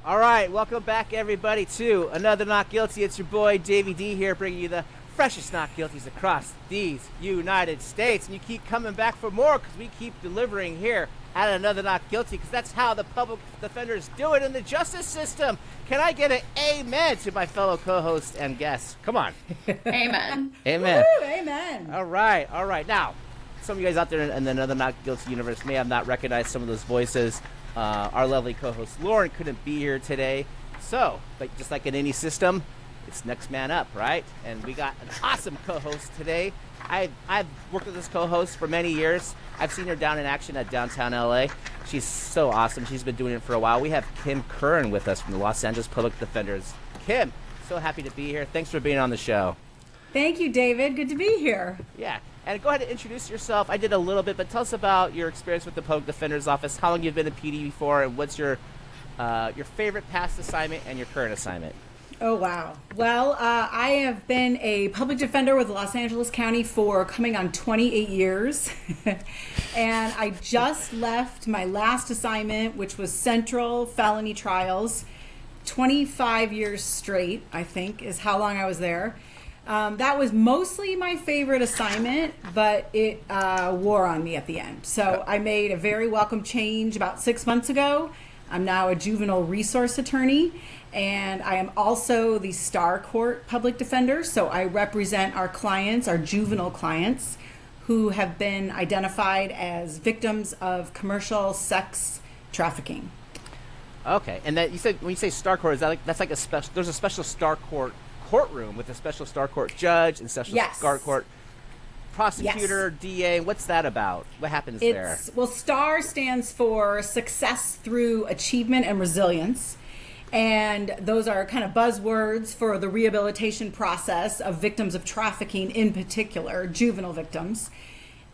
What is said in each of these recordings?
All right, welcome back, everybody, to another Not Guilty. It's your boy, Davey D, here, bringing you the freshest Not Guilties across these United States. And you keep coming back for more because we keep delivering here at another Not Guilty, because that's how the public defenders do it in the justice system. Can I get an amen to my fellow co-hosts and guests? Come on. Amen. Amen. Woo, amen. All right. Now, some of you guys out there in another Not Guilty universe may have not recognized some of those voices. Our lovely co-host Lauren couldn't be here today, so just like in any system, it's next man up, right? And we got an awesome co-host today. I've worked with this co-host for many years. I've seen her down in action at downtown LA. She's so awesome. She's been doing it for a while. We have Kim Curran with us from the Los Angeles Public Defenders. Kim, so happy to be here. Thanks for being on the show. Thank you, David. Good to be here. Yeah. And go ahead and introduce yourself. I did a little bit, but tell us about your experience with the Public Defender's Office, how long you've been a PD for, and what's your favorite past assignment and your current assignment. Oh, wow. Well, I have been a public defender with Los Angeles County for coming on 28 years. And I just left my last assignment, which was Central Felony Trials. 25 years straight, I think, is how long I was there. That was mostly my favorite assignment, but it wore on me at the end. So I made a very welcome change about 6 months ago. I'm now a juvenile resource attorney, and I am also the Star Court public defender. So I represent our clients, our juvenile clients, who have been identified as victims of commercial sex trafficking. Okay, and that you said when you say Star Court, is that that's like a special? There's a special Star Court courtroom with a special Star Court judge and special Star Court prosecutor, DA. What's that about? What happens there? Well, STAR stands for Success Through Achievement and Resilience. And those are kind of buzzwords for the rehabilitation process of victims of trafficking, in particular, juvenile victims.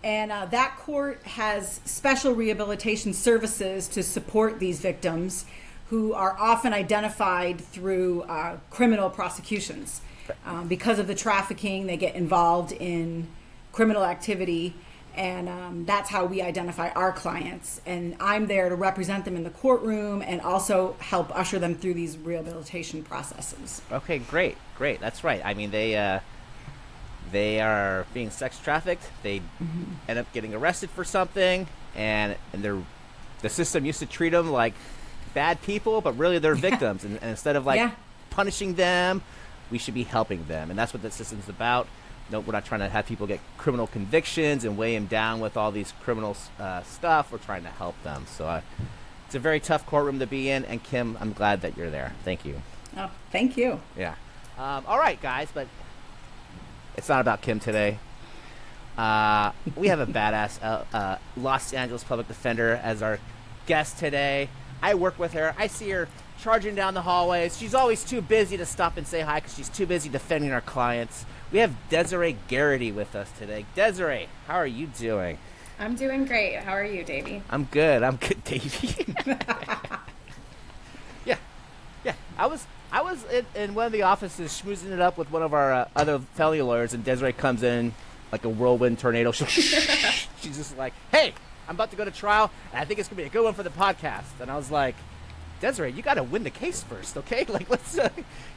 And that court has special rehabilitation services to support these victims who are often identified through criminal prosecutions. Because of the trafficking, they get involved in criminal activity, and that's how we identify our clients. And I'm there to represent them in the courtroom and also help usher them through these rehabilitation processes. Okay, great. That's right. I mean, they are being sex trafficked. They end up getting arrested for something, and the system used to treat them like bad people, but really they're victims. And instead of punishing them, we should be helping them. And that's what the system's about. No, we're not trying to have people get criminal convictions and weigh them down with all these criminal stuff. We're trying to help them. So it's a very tough courtroom to be in. And Kim, I'm glad that you're there. Thank you. Oh, thank you. Yeah. All right, guys, but it's not about Kim today. We have a badass Los Angeles public defender as our guest today. I work with her. I see her charging down the hallways. She's always too busy to stop and say hi because she's too busy defending our clients. We have Desiree Garrity with us today. Desiree, how are you doing? I'm doing great. How are you, Davey? I'm good, Davey. Yeah. I was in one of the offices schmoozing it up with one of our other felony lawyers, and Desiree comes in like a whirlwind tornado. She's just like, "Hey, I'm about to go to trial, and I think it's gonna be a good one for the podcast." And I was like, Desiree, you gotta win the case first, okay? Like,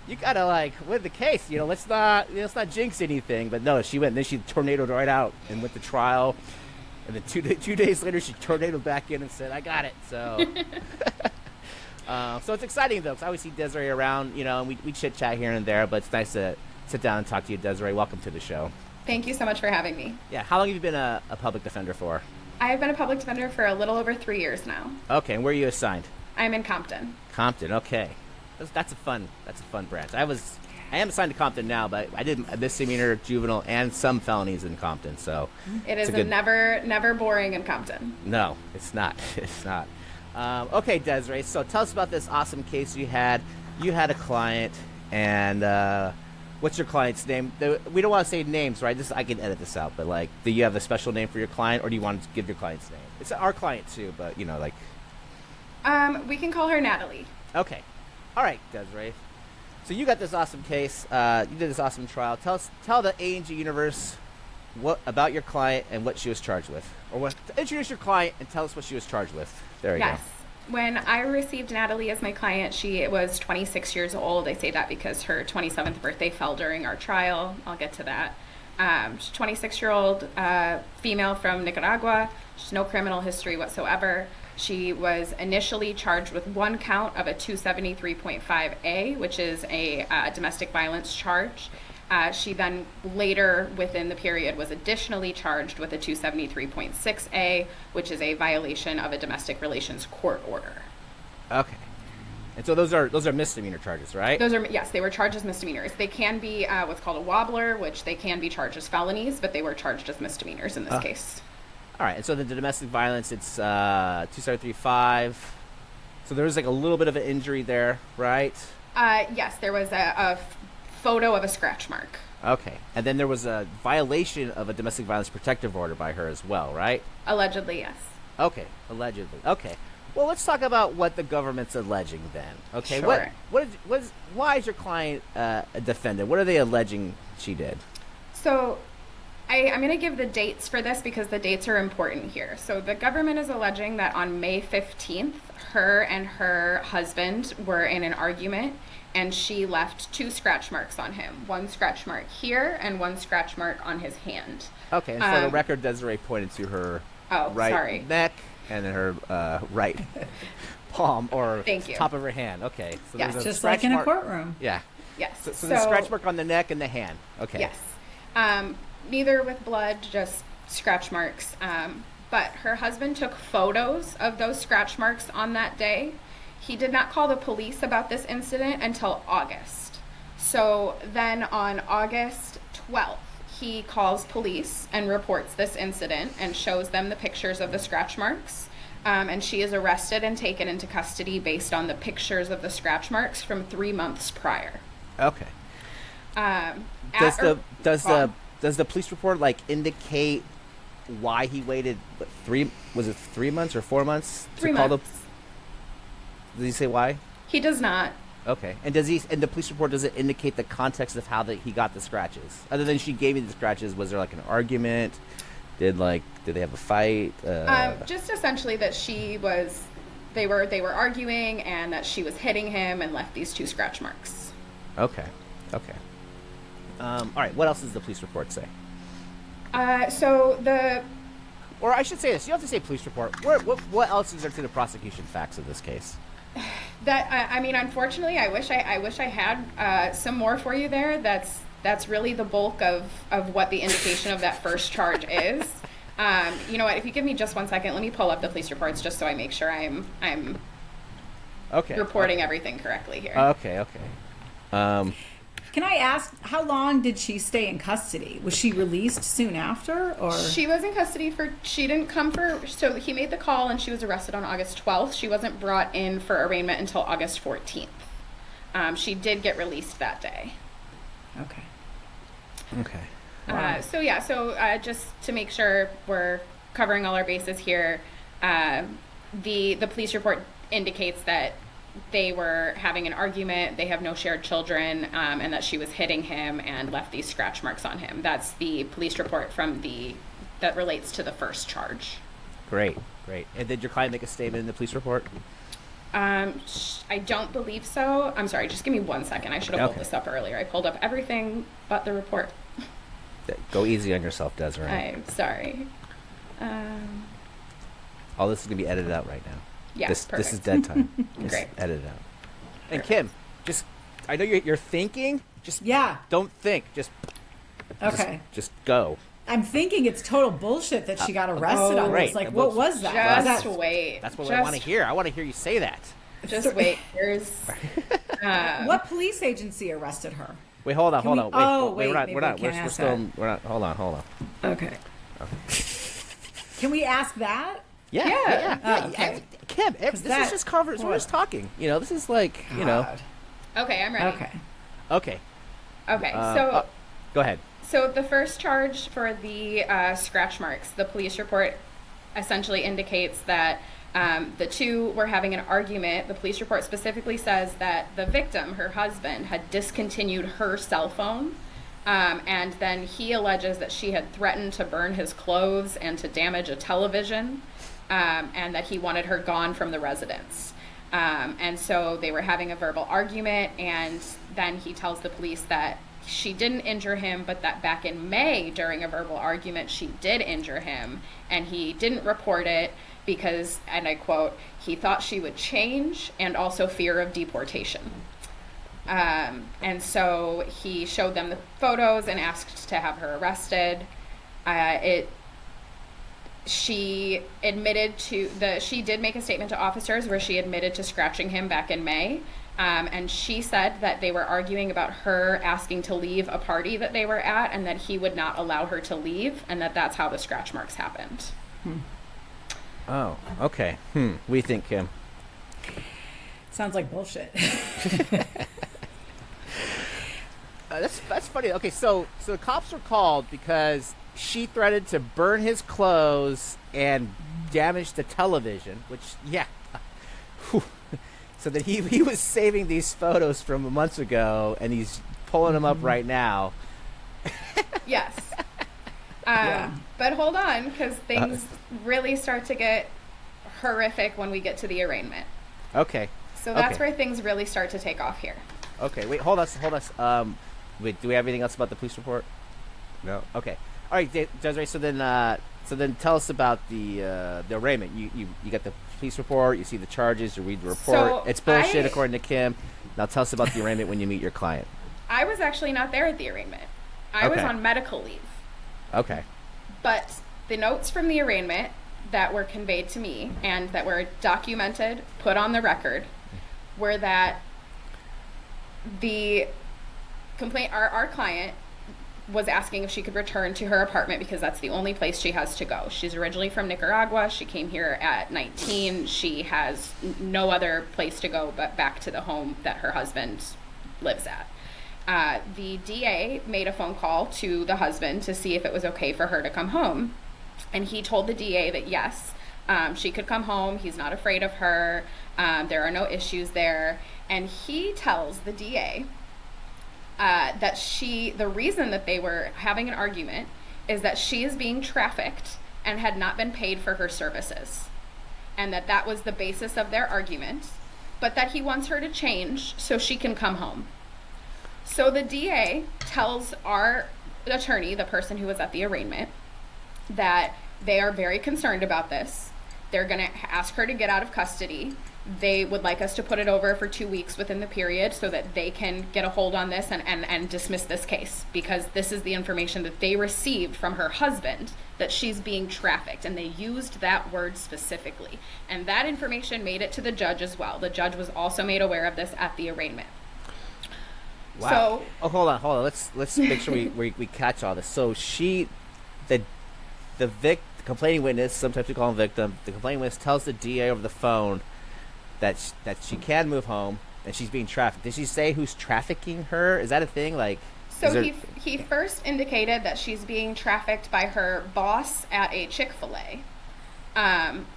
you gotta win the case. Let's not jinx anything. But no, she went. And then she tornadoed right out and went to trial. And then 2 days later, she tornadoed back in and said, "I got it." So, so it's exciting though, because I always see Desiree around, and we chit chat here and there. But it's nice to sit down and talk to you, Desiree. Welcome to the show. Thank you so much for having me. Yeah. How long have you been a public defender for? I've been a public defender for a little over 3 years now. Okay. And where are you assigned? I'm in Compton. Compton, okay. That's a fun branch. I am assigned to Compton now, but I did a misdemeanor, juvenile, and some felonies in Compton. So it is never boring in Compton. No, it's not. It's not. Okay, Desiree. So tell us about this awesome case you had. You had a client, and what's your client's name? We don't want to say names, right? I can edit this out, but do you have a special name for your client, or do you want to give your client's name? It's our client too, but we can call her Natalie. Okay. All right, Desiree. So you got this awesome case. You did this awesome trial. Tell the A&G universe what about your client and what she was charged with. Introduce your client and tell us what she was charged with. There you go. When I received Natalie as my client, she was 26 years old. I say that because her 27th birthday fell during our trial. I'll get to that. She's a 26-year-old female from Nicaragua. She's no criminal history whatsoever. She was initially charged with one count of a 273.5A, which is a domestic violence charge. She then later within the period was additionally charged with a 273.6A, which is a violation of a domestic relations court order. Okay. And so those are misdemeanor charges, right? Yes, they were charged as misdemeanors. They can be what's called a wobbler, which they can be charged as felonies, but they were charged as misdemeanors in this case. All right. And so the domestic violence, it's 2735. So there was like a little bit of an injury there, right? Yes, there was a photo of a scratch mark. Okay. And then there was a violation of a domestic violence protective order by her as well, right? Allegedly, yes. Okay. Allegedly. Okay. Well, let's talk about what the government's alleging then. Okay. Sure. Why is your client a defendant? What are they alleging she did? So I'm going to give the dates for this because the dates are important here. So the government is alleging that on May 15th, her and her husband were in an argument, and she left 2 scratch marks on him. One scratch mark here and one scratch mark on his hand. Okay, and for the record, Desiree pointed to her right neck and then her right palm or top of her hand. Okay. So yes, there's a just like in a courtroom. Yeah. Yes. So there's a scratch mark on the neck and the hand. Okay. Yes. Neither with blood, just scratch marks. But her husband took photos of those scratch marks on that day. He did not call the police about this incident until August. So then on August 12th, he calls police and reports this incident and shows them the pictures of the scratch marks. And she is arrested and taken into custody based on the pictures of the scratch marks from 3 months prior. Okay. Does the police report like indicate why he waited 3 months or 4 months? 3 months. Does he say why? He does not. Okay. And the police report, does it indicate the context of how he got the scratches? Other than she gave me the scratches, was there like an argument? Did they have a fight? Just essentially that they were arguing and that she was hitting him and left these 2 scratch marks. Okay. All right. What else does the police report say? Or I should say this. You don't have to say police report. What else is there to the prosecution facts of this case? Unfortunately, I wish I had some more for you there. That's really the bulk of what the indication of that first charge is. You know what? If you give me just 1 second, let me pull up the police reports just so I make sure I'm reporting everything correctly here. Okay. Can I ask, how long did she stay in custody? Was she released soon after, or? She was in custody so he made the call and she was arrested on August 12th. She wasn't brought in for arraignment until August 14th. She did get released that day. Okay. Wow. So just to make sure we're covering all our bases here, the police report indicates that they were having an argument, they have no shared children, and that she was hitting him and left these scratch marks on him. That's the police report that relates to the first charge. Great. And did your client make a statement in the police report? I don't believe so. I'm sorry, just give me 1 second. I should have pulled this up earlier. I pulled up everything but the report. Go easy on yourself, Desiree. I'm sorry. All this is going to be edited out right now. Yes, this is dead time. Great. Edit it out. And Kim, I know you're thinking. Don't think. Just go. I'm thinking it's total bullshit that she got arrested on this. Like, what was that? Just wait. That's what I want to hear. I want to hear you say that. Just wait. Here's what police agency arrested her? Wait, hold on. Wait, we're not. Hold on. Okay. Can we ask that? Yeah. Okay. Kim, this is just conversation. We're just talking. This is like, Okay, I'm ready. Okay. So go ahead. So the first charge for the scratch marks, the police report essentially indicates that the 2 were having an argument. The police report specifically says that the victim, her husband, had discontinued her cell phone. And then he alleges that she had threatened to burn his clothes and to damage a television. and that he wanted her gone from the residence. And so they were having a verbal argument, and then he tells the police that she didn't injure him, but that back in May during a verbal argument, she did injure him, and he didn't report it because, and I quote, he thought she would change and also fear of deportation. And so he showed them the photos and asked to have her arrested. She admitted she did make a statement to officers where she admitted to scratching him back in May. And she said that they were arguing about her asking to leave a party that they were at, and that he would not allow her to leave, and that's how the scratch marks happened. Oh, okay. We think, Kim. Sounds like bullshit. That's funny. Okay, so the cops were called because she threatened to burn his clothes and damage the television, which, yeah. So that he was saving these photos from months ago, and he's pulling them up right now. Yes. But hold on, because things really start to get horrific when we get to the arraignment. Okay. So that's where things really start to take off here. Okay, wait, hold us. Wait, do we have anything else about the police report? No. Okay. All right, Desiree. So then tell us about the arraignment. You got the police report. You see the charges. You read the report. So it's bullshit, according to Kim. Now tell us about the arraignment when you meet your client. I was actually not there at the arraignment. I was on medical leave. Okay. But the notes from the arraignment that were conveyed to me and that were documented, put on the record, were that the complaint, our client was asking if she could return to her apartment because that's the only place she has to go. She's originally from Nicaragua. She came here at 19. She has no other place to go but back to the home that her husband lives at. The DA made a phone call to the husband to see if it was okay for her to come home. And he told the DA that yes, she could come home. He's not afraid of her. There are no issues there. And he tells the DA that the reason that they were having an argument is that she is being trafficked and had not been paid for her services. And that was the basis of their argument, but that he wants her to change so she can come home. So the DA tells our attorney, the person who was at the arraignment, that they are very concerned about this. They're going to ask her to get out of custody. They would like us to put it over for 2 weeks within the period so that they can get a hold on this and dismiss this case, because this is the information that they received from her husband, that she's being trafficked, and they used that word specifically. And that information made it to the judge as well. The judge was also made aware of this at the arraignment. Wow. So, hold on. Let's make sure we catch all this. So the complaining witness, sometimes we call him victim, the complaining witness tells the DA over the phone that she can move home and she's being trafficked. Did she say who's trafficking her? Is that a thing? He first indicated that she's being trafficked by her boss at a Chick-fil-A.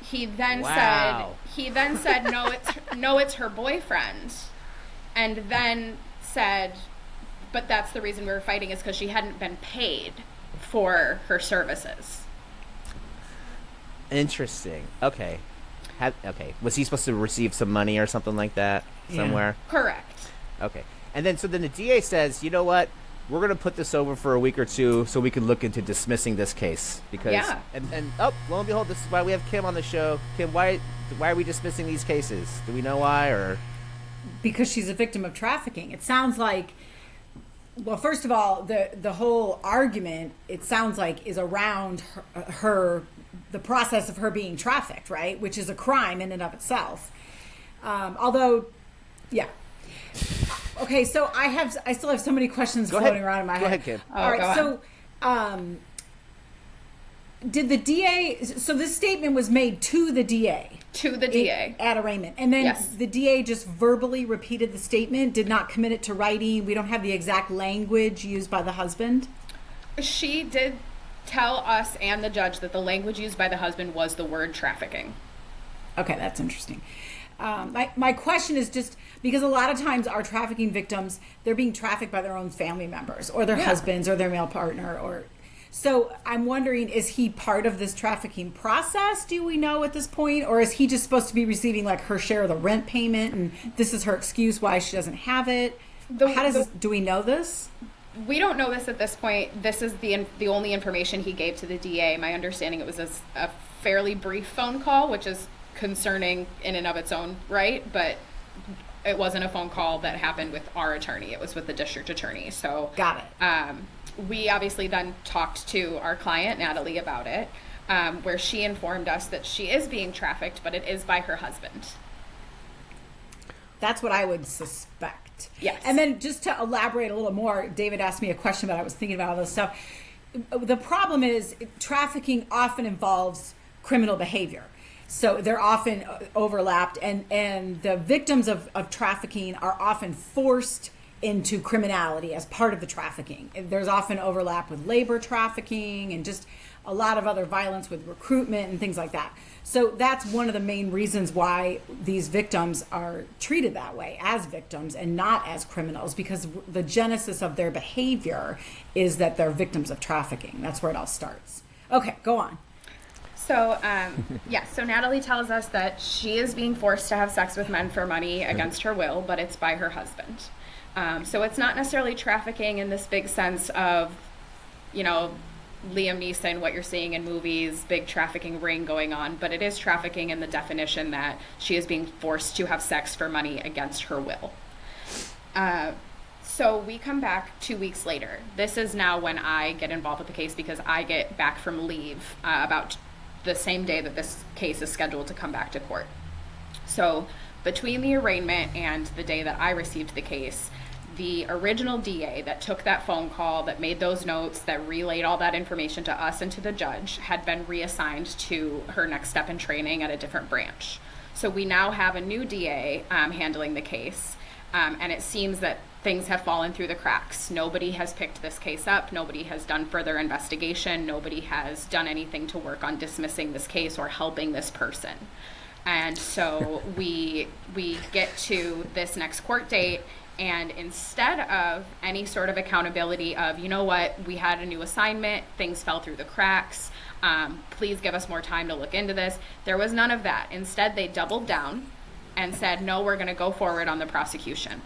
He then said no, it's her boyfriend, and then said, but that's the reason we were fighting, is because she hadn't been paid for her services. Interesting. Okay. Was he supposed to receive some money or something like that somewhere? Correct. Okay. And then the DA says, you know what? We're going to put this over for a week or two so we can look into dismissing this case. Because and lo and behold, this is why we have Kim on the show. Kim, why are we dismissing these cases? Do we know why, or? Because she's a victim of trafficking. It sounds like, well, first of all, the whole argument, it sounds like, is around her the process of her being trafficked, right? Which is a crime in and of itself. Although, yeah. Okay, so I still have so many questions floating around in my head. Go ahead, Kim. All right, so did the DA, so this statement was made to the DA? To the DA. At arraignment. And then the DA just verbally repeated the statement, did not commit it to writing. We don't have the exact language used by the husband? She did tell us and the judge that the language used by the husband was the word trafficking. Okay, that's interesting. My question is just because a lot of times our trafficking victims, they're being trafficked by their own family members or their husbands or their male partner. So I'm wondering, is he part of this trafficking process? Do we know at this point? Or is he just supposed to be receiving like her share of the rent payment and this is her excuse why she doesn't have it? Do we know this? We don't know this at this point. This is the only information he gave to the DA. My understanding, it was a fairly brief phone call, which is concerning in and of its own right, but it wasn't a phone call that happened with our attorney. It was with the district attorney. So got it. We obviously then talked to our client, Natalie, about it, where she informed us that she is being trafficked, but it is by her husband. That's what I would suspect. Yes. And then just to elaborate a little more, David asked me a question about I was thinking about all this stuff. The problem is trafficking often involves criminal behavior. So they're often overlapped, and the victims of trafficking are often forced into criminality as part of the trafficking. There's often overlap with labor trafficking and just a lot of other violence with recruitment and things like that. So that's one of the main reasons why these victims are treated that way, as victims and not as criminals, because the genesis of their behavior is that they're victims of trafficking. That's where it all starts. Okay, go on. So, so Natalie tells us that she is being forced to have sex with men for money against her will, but it's by her husband. So it's not necessarily trafficking in this big sense of, Liam Neeson, what you're seeing in movies, big trafficking ring going on, but it is trafficking in the definition that she is being forced to have sex for money against her will. So we come back 2 weeks later. This is now when I get involved with the case because I get back from leave about the same day that this case is scheduled to come back to court. So between the arraignment and the day that I received the case, the original DA that took that phone call, that made those notes, that relayed all that information to us and to the judge, had been reassigned to her next step in training at a different branch. So we now have a new DA handling the case, and it seems that things have fallen through the cracks. Nobody has picked this case up. Nobody has done further investigation. Nobody has done anything to work on dismissing this case or helping this person. And so we get to this next court date, and instead of any sort of accountability of, we had a new assignment, things fell through the cracks, please give us more time to look into this, there was none of that. Instead, they doubled down and said, no, we're going to go forward on the prosecution.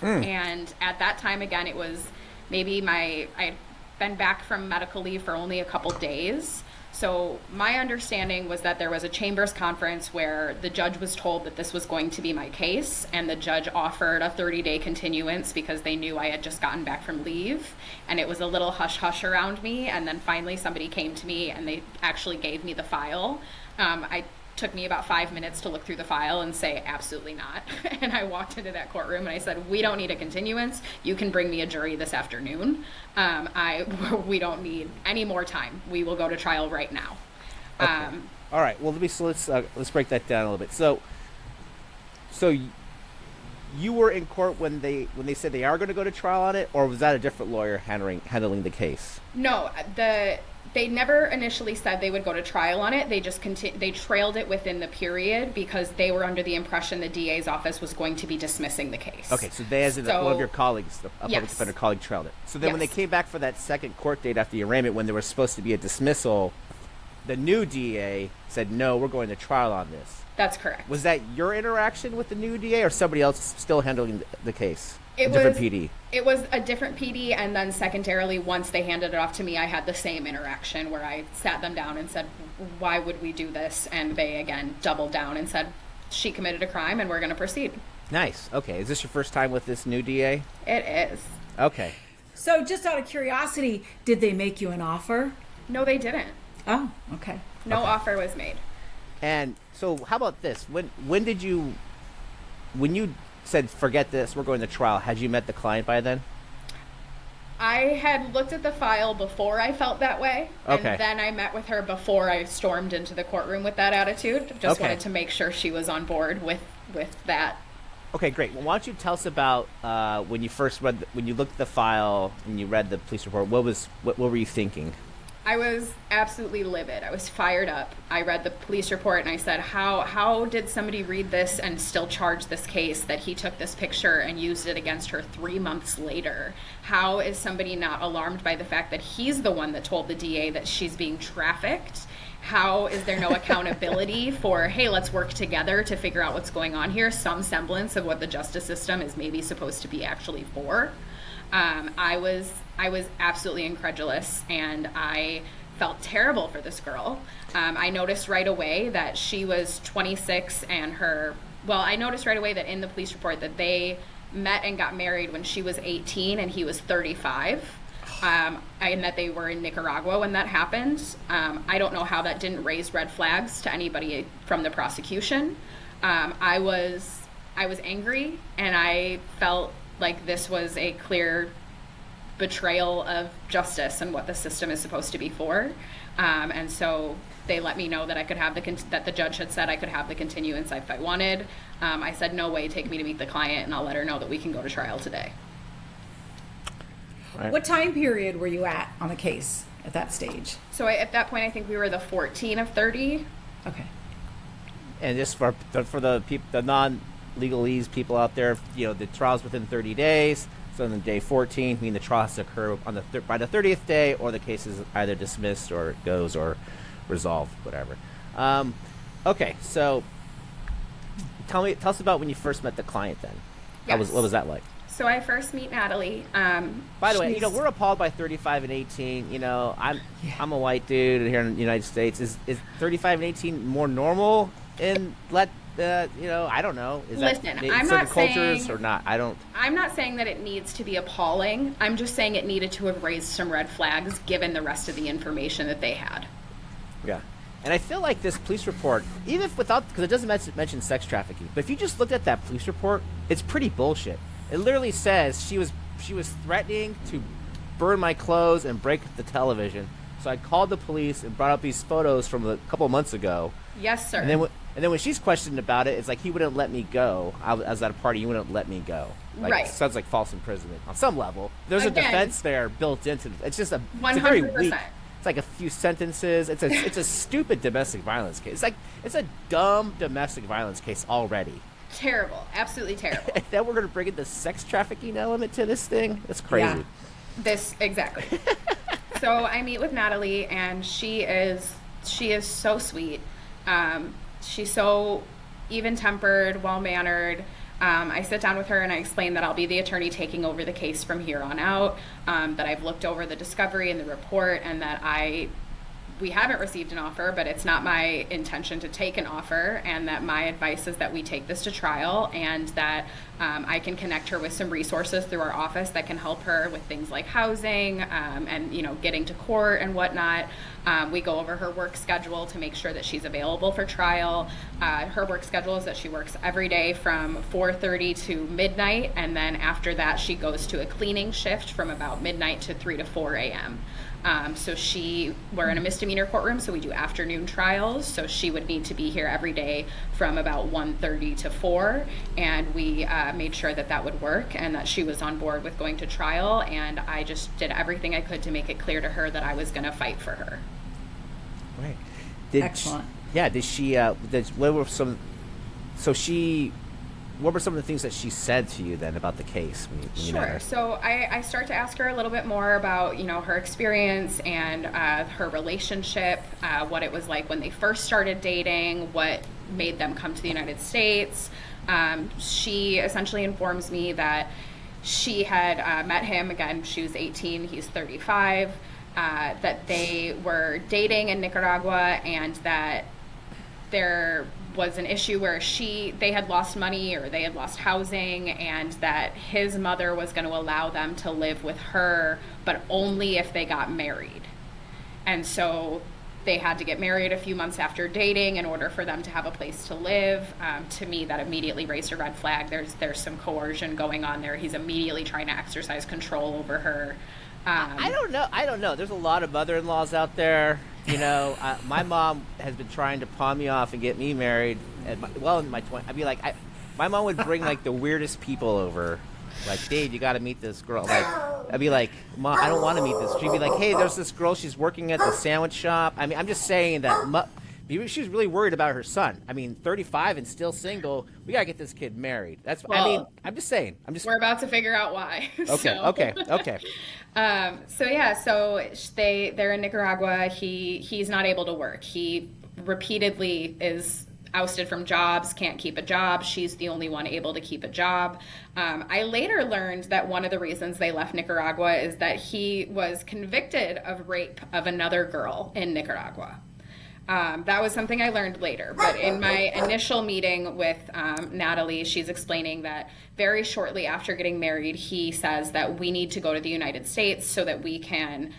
And at that time, again, it was maybe I'd been back from medical leave for only a couple days. So my understanding was that there was a chambers conference where the judge was told that this was going to be my case, and the judge offered a 30-day continuance because they knew I had just gotten back from leave, and it was a little hush-hush around me. And then finally somebody came to me and they actually gave me the file. It took me about 5 minutes to look through the file and say, absolutely not. And I walked into that courtroom and I said, we don't need a continuance. You can bring me a jury this afternoon. We don't need any more time. We will go to trial right now. Okay. All right. Well, let's break that down a little bit. So you were in court when they said they are going to go to trial on it, or was that a different lawyer handling the case? No, they never initially said they would go to trial on it. They just they trailed it within the period because they were under the impression the DA's office was going to be dismissing the case. Okay, so they, as in one of your colleagues, a public defender colleague, trailed it. So then when they came back for that second court date after the arraignment, when there was supposed to be a dismissal, the new DA said, no, we're going to trial on this. That's correct. Was that your interaction with the new DA, or somebody else still handling the case? Different PD? It was a different PD, and then secondarily, once they handed it off to me, I had the same interaction where I sat them down and said, why would we do this? And they, again, doubled down and said, she committed a crime and we're going to proceed. Nice. Okay. Is this your first time with this new DA? It is. Okay. So just out of curiosity, did they make you an offer? No, they didn't. Oh, okay. No offer was made. And so how about this? When you said, forget this, we're going to trial, had you met the client by then? I had looked at the file before I felt that way, and then I met with her before I stormed into the courtroom with that attitude. Just wanted to make sure she was on board with that. Okay, great. Well, why don't you tell us about when you first when you looked at the file and you read the police report, what were you thinking? I was absolutely livid. I was fired up. I read the police report and I said, how did somebody read this and still charge this case that he took this picture and used it against her 3 months later? How is somebody not alarmed by the fact that he's the one that told the DA that she's being trafficked? How is there no accountability for, hey, let's work together to figure out what's going on here? Some semblance of what the justice system is maybe supposed to be actually for. I was absolutely incredulous, and I felt terrible for this girl. I noticed right away that she was 26 and I noticed right away that in the police report that they met and got married when she was 18 and he was 35. And that they were in Nicaragua when that happened. I don't know how that didn't raise red flags to anybody from the prosecution. I was angry, and I felt like this was a clear betrayal of justice and what the system is supposed to be for. And so they let me know that I could have that the judge had said I could have the continuance if I wanted. I said, no way, take me to meet the client, and I'll let her know that we can go to trial today. Right. What time period were you at on the case at that stage? So at that point, I think we were the 14 of 30. Okay. And just for the non-legalese people out there, the trial's within 30 days. So on the day 14, meaning the trial has to occur on by the 30th day, or the case is either dismissed or goes or resolved, whatever. Okay, so tell us about when you first met the client then. Yes. What was that like? So I first meet Natalie. By the way, we're appalled by 35 and 18. I'm a white dude here in the United States. Is 35 and 18 more normal in I don't know. Listen, I'm not cultures saying, or not? I'm not saying that it needs to be appalling. I'm just saying it needed to have raised some red flags given the rest of the information that they had. Yeah. And I feel like this police report, even if because it doesn't mention sex trafficking, but if you just looked at that police report, it's pretty bullshit. It literally says she was threatening to burn my clothes and break the television. So I called the police and brought up these photos from a couple months ago. Yes, sir. And then when she's questioned about it, it's like he wouldn't let me go. I was at a party, he wouldn't let me go. Right. It sounds like false imprisonment on some level. There's a defense there built into it. It's just 100%. It's very weak. It's like a few sentences. It's a stupid domestic violence case. It's a dumb domestic violence case already. Terrible. Absolutely terrible. And then we're going to bring in the sex trafficking element to this thing? That's crazy. Yeah. Exactly. So I meet with Natalie, and she is so sweet. She's so even-tempered, well-mannered. I sit down with her and I explain that I'll be the attorney taking over the case from here on out, that I've looked over the discovery and the report, and that we haven't received an offer, but it's not my intention to take an offer, and that my advice is that we take this to trial, and that I can connect her with some resources through our office that can help her with things like housing, and getting to court and whatnot. We go over her work schedule to make sure that she's available for trial. Her work schedule is that she works every day from 4:30 to midnight, and then after that she goes to a cleaning shift from about midnight to 3 to 4 a.m. So we're in a misdemeanor courtroom, so we do afternoon trials. So she would need to be here every day from about 1:30 to 4, and we made sure that would work and that she was on board with going to trial. And I just did everything I could to make it clear to her that I was going to fight for her. Right. Excellent. Did she? What were some of the things that she said to you then about the case? When you met her? So I start to ask her a little bit more about, her experience and her relationship, what it was like when they first started dating, what made them come to the United States. She essentially informs me that she had met him, again, she was 18, he's 35, that they were dating in Nicaragua, and that there was an issue where they had lost money or they had lost housing, and that his mother was going to allow them to live with her, but only if they got married. And so they had to get married a few months after dating in order for them to have a place to live. To me, that immediately raised a red flag. There's some coercion going on there. He's immediately trying to exercise control over her. I don't know. There's a lot of mother-in-laws out there. My mom has been trying to pawn me off and get me married. In my 20s. I'd be my mom would bring the weirdest people over. Like, Dave, you got to meet this girl. I'd be like, Mom, I don't want to meet this. She'd be like, hey, there's this girl. She's working at the sandwich shop. I mean, I'm just saying that maybe she's really worried about her son. I mean, 35 and still single. We got to get this kid married. That's, I mean, I'm just saying. We're about to figure out why. Okay, okay. So they're in Nicaragua. He's not able to work. He repeatedly is ousted from jobs, can't keep a job. She's the only one able to keep a job. I later learned that one of the reasons they left Nicaragua is that he was convicted of rape of another girl in Nicaragua. That was something I learned later. But in my initial meeting with Natalie, she's explaining that very shortly after getting married, he says that we need to go to the United States so that we can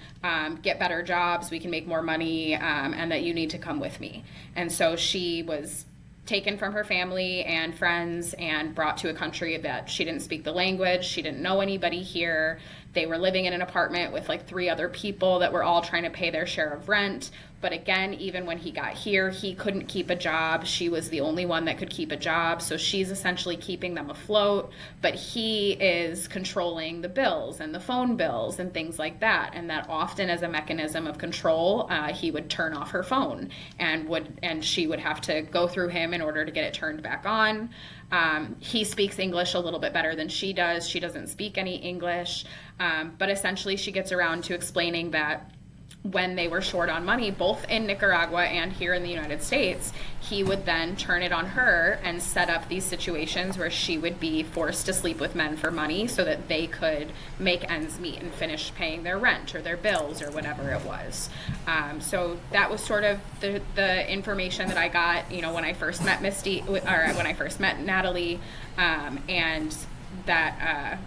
get better jobs, we can make more money, and that you need to come with me. And so she was taken from her family and friends and brought to a country that she didn't speak the language. She didn't know anybody here. They were living in an apartment with like 3 other people that were all trying to pay their share of rent. But again, even when he got here, he couldn't keep a job. She was the only one that could keep a job. So she's essentially keeping them afloat. But he is controlling the bills and the phone bills and things like that. And that often as a mechanism of control, he would turn off her phone and she would have to go through him in order to get it turned back on. He speaks English a little bit better than she does. She doesn't speak any English. But essentially she gets around to explaining that when they were short on money, both in Nicaragua and here in the United States, he would then turn it on her and set up these situations where she would be forced to sleep with men for money so that they could make ends meet and finish paying their rent or their bills or whatever it was. So that was sort of the information that I got, when I first met Natalie, and that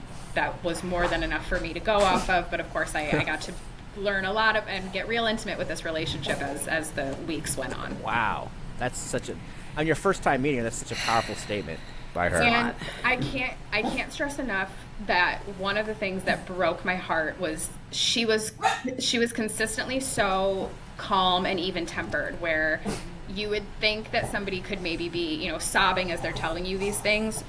was more than enough for me to go off of. But of course, I got to learn a lot and get real intimate with this relationship as the weeks went on. Wow, that's on your first time meeting her, that's such a powerful statement by her. And I can't stress enough that one of the things that broke my heart was she was consistently so calm and even tempered, where you would think that somebody could maybe be sobbing as they're telling you these things.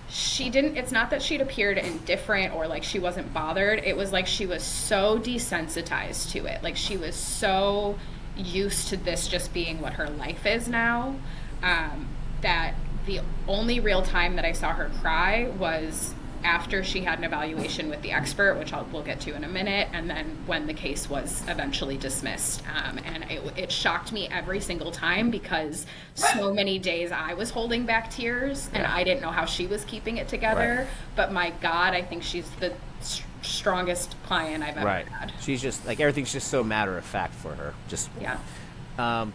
She didn't. It's not that she'd appeared indifferent or like she wasn't bothered. It was like she was so desensitized to it. Like she was so used to this just being what her life is now, that the only real time that I saw her cry was after she had an evaluation with the expert, which we'll get to in a minute, and then when the case was eventually dismissed. And it shocked me every single time because so many days I was holding back tears and I didn't know how she was keeping it together. Right. But my God, I think she's the strongest client I've ever had. She's just like, everything's just so matter of fact for her. Just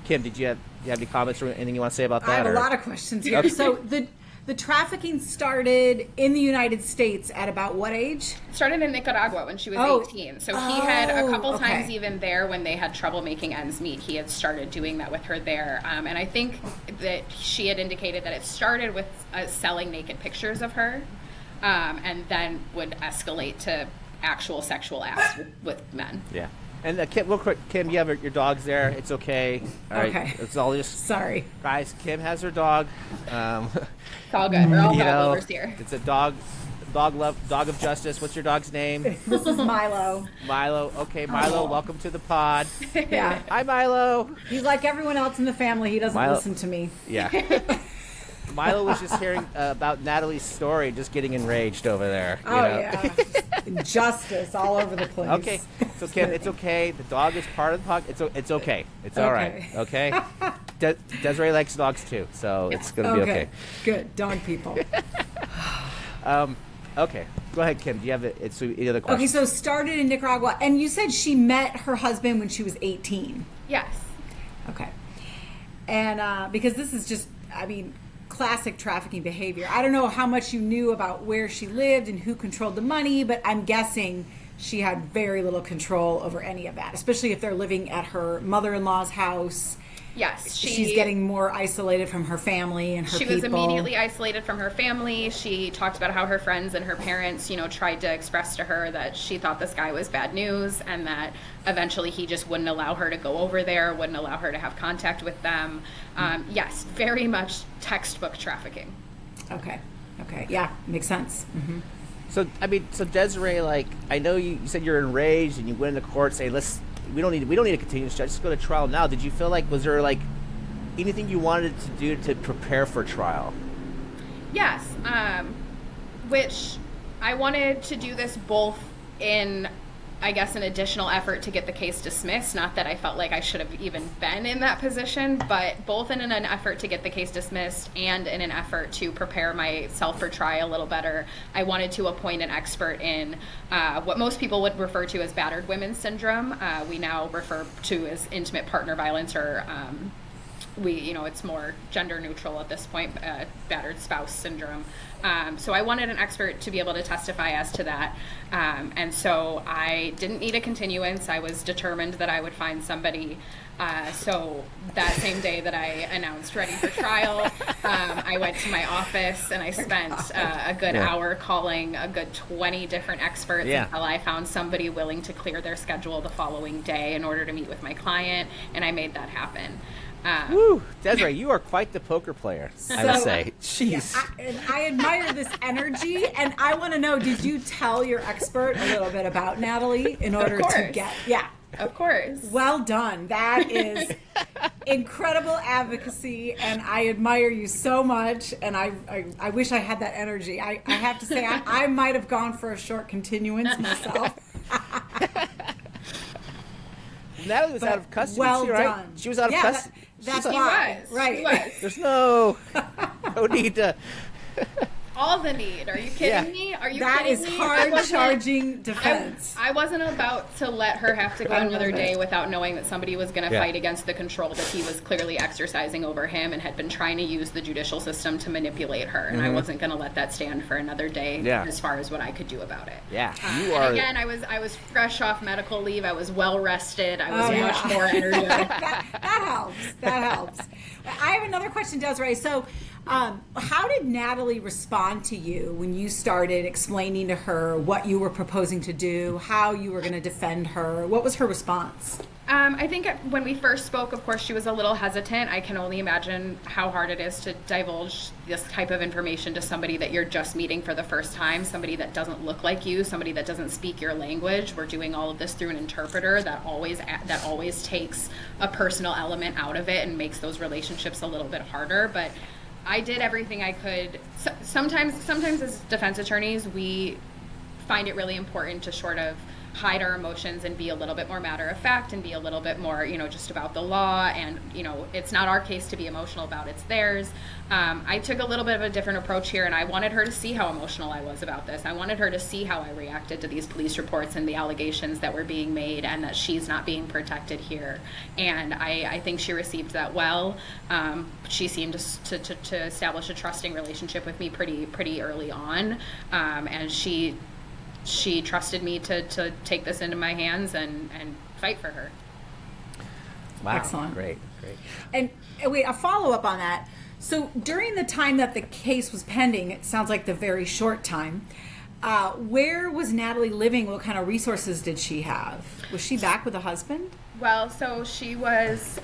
Kim, did you have any comments or anything you want to say about that? I have a lot of questions here. Okay. So the trafficking started in the United States at about what age? It started in Nicaragua when she was 18. So he had a couple times even there when they had trouble making ends meet. He had started doing that with her there. And I think that she had indicated that it started with selling naked pictures of her, and then would escalate to actual sexual acts with men. Yeah. And Kim, real quick, Kim, you have your dog's there. It's okay. All right. Okay. It's all just... Sorry. Guys, Kim has her dog. It's all good. We're all dog lovers here. It's a dog of justice. What's your dog's name? This is Milo. Milo. Okay, Milo, welcome to the pod. Yeah. Hi, Milo. He's like everyone else in the family. He doesn't listen to me. Yeah. Milo was just hearing about Natalie's story, just getting enraged over there. Yeah. Injustice all over the place. Okay. So, Kim, it's okay. The dog is part of the podcast. It's okay. It's all right. Okay? Desiree likes dogs, too, so it's going to be okay. Good. Dog people. Okay. Go ahead, Kim. Do you have any other questions? Okay, so started in Nicaragua. And you said she met her husband when she was 18. Yes. Okay. And because this is just, classic trafficking behavior. I don't know how much you knew about where she lived and who controlled the money, but I'm guessing she had very little control over any of that, especially if they're living at her mother-in-law's house. Yes. She's getting more isolated from her family and her people. She was immediately isolated from her family. She talked about how her friends and her parents, tried to express to her that she thought this guy was bad news and that eventually he just wouldn't allow her to go over there, wouldn't allow her to have contact with them. Yes, very much textbook trafficking. Okay. Yeah, makes sense. Mm-hmm. So so Desiree, like, I know you said you're enraged and you went into court saying, we don't need a continuous judge, just go to trial now. Did you feel like, was there like anything you wanted to do to prepare for trial? Yes, which I wanted to do this both in, I guess, an additional effort to get the case dismissed. Not that I felt like I should have even been in that position, but both in an effort to get the case dismissed and in an effort to prepare myself for trial a little better. I wanted to appoint an expert in what most people would refer to as battered women syndrome. We now refer to as intimate partner violence, or it's more gender neutral at this point, battered spouse syndrome. So I wanted an expert to be able to testify as to that. And so I didn't need a continuance. I was determined that I would find somebody. So that same day that I announced ready for trial, I went to my office and I spent a good hour calling a good 20 different experts until I found somebody willing to clear their schedule the following day in order to meet with my client, and I made that happen. Woo, Desiree, you are quite the poker player, I would say. Jeez. I admire this energy, and I want to know, did you tell your expert a little bit about Natalie in order to get... Yeah. Of course. Well done. That is incredible advocacy, and I admire you so much, and I wish I had that energy. I have to say, I might have gone for a short continuance myself. Natalie was out of custody too, right? Done. She was out of custody. That's why. Right. She was. There's no need to... All the need. Are you kidding me? Are you that kidding is me? hard-charging defense. I wasn't about to let her have to go another day without knowing that somebody was going to fight against the control that he was clearly exercising over him and had been trying to use the judicial system to manipulate her. And I wasn't going to let that stand for another day as far as what I could do about it. Yeah. And again, I was fresh off medical leave. I was well rested. I was much more energetic. That helps. I have another question, Desiree. So, how did Natalie respond to you when you started explaining to her what you were proposing to do, how you were going to defend her? What was her response? I think when we first spoke, of course, she was a little hesitant. I can only imagine how hard it is to divulge this type of information to somebody that you're just meeting for the first time, somebody that doesn't look like you, somebody that doesn't speak your language. We're doing all of this through an interpreter that always takes a personal element out of it and makes those relationships a little bit harder. But I did everything I could. Sometimes as defense attorneys, we find it really important to sort of hide our emotions and be a little bit more matter of fact and be a little bit more, just about the law. And, it's not our case to be emotional about, it's theirs. I took a little bit of a different approach here, and I wanted her to see how emotional I was about this. I wanted her to see how I reacted to these police reports and the allegations that were being made, and that she's not being protected here. And I think she received that well. She seemed to establish a trusting relationship with me pretty early on, and she trusted me to take this into my hands and fight for her. Wow. Excellent. Great. And wait, a follow-up on that. So during the time that the case was pending, it sounds like the very short time, where was Natalie living? What kind of resources did she have? Was she back with a husband? Well, so she was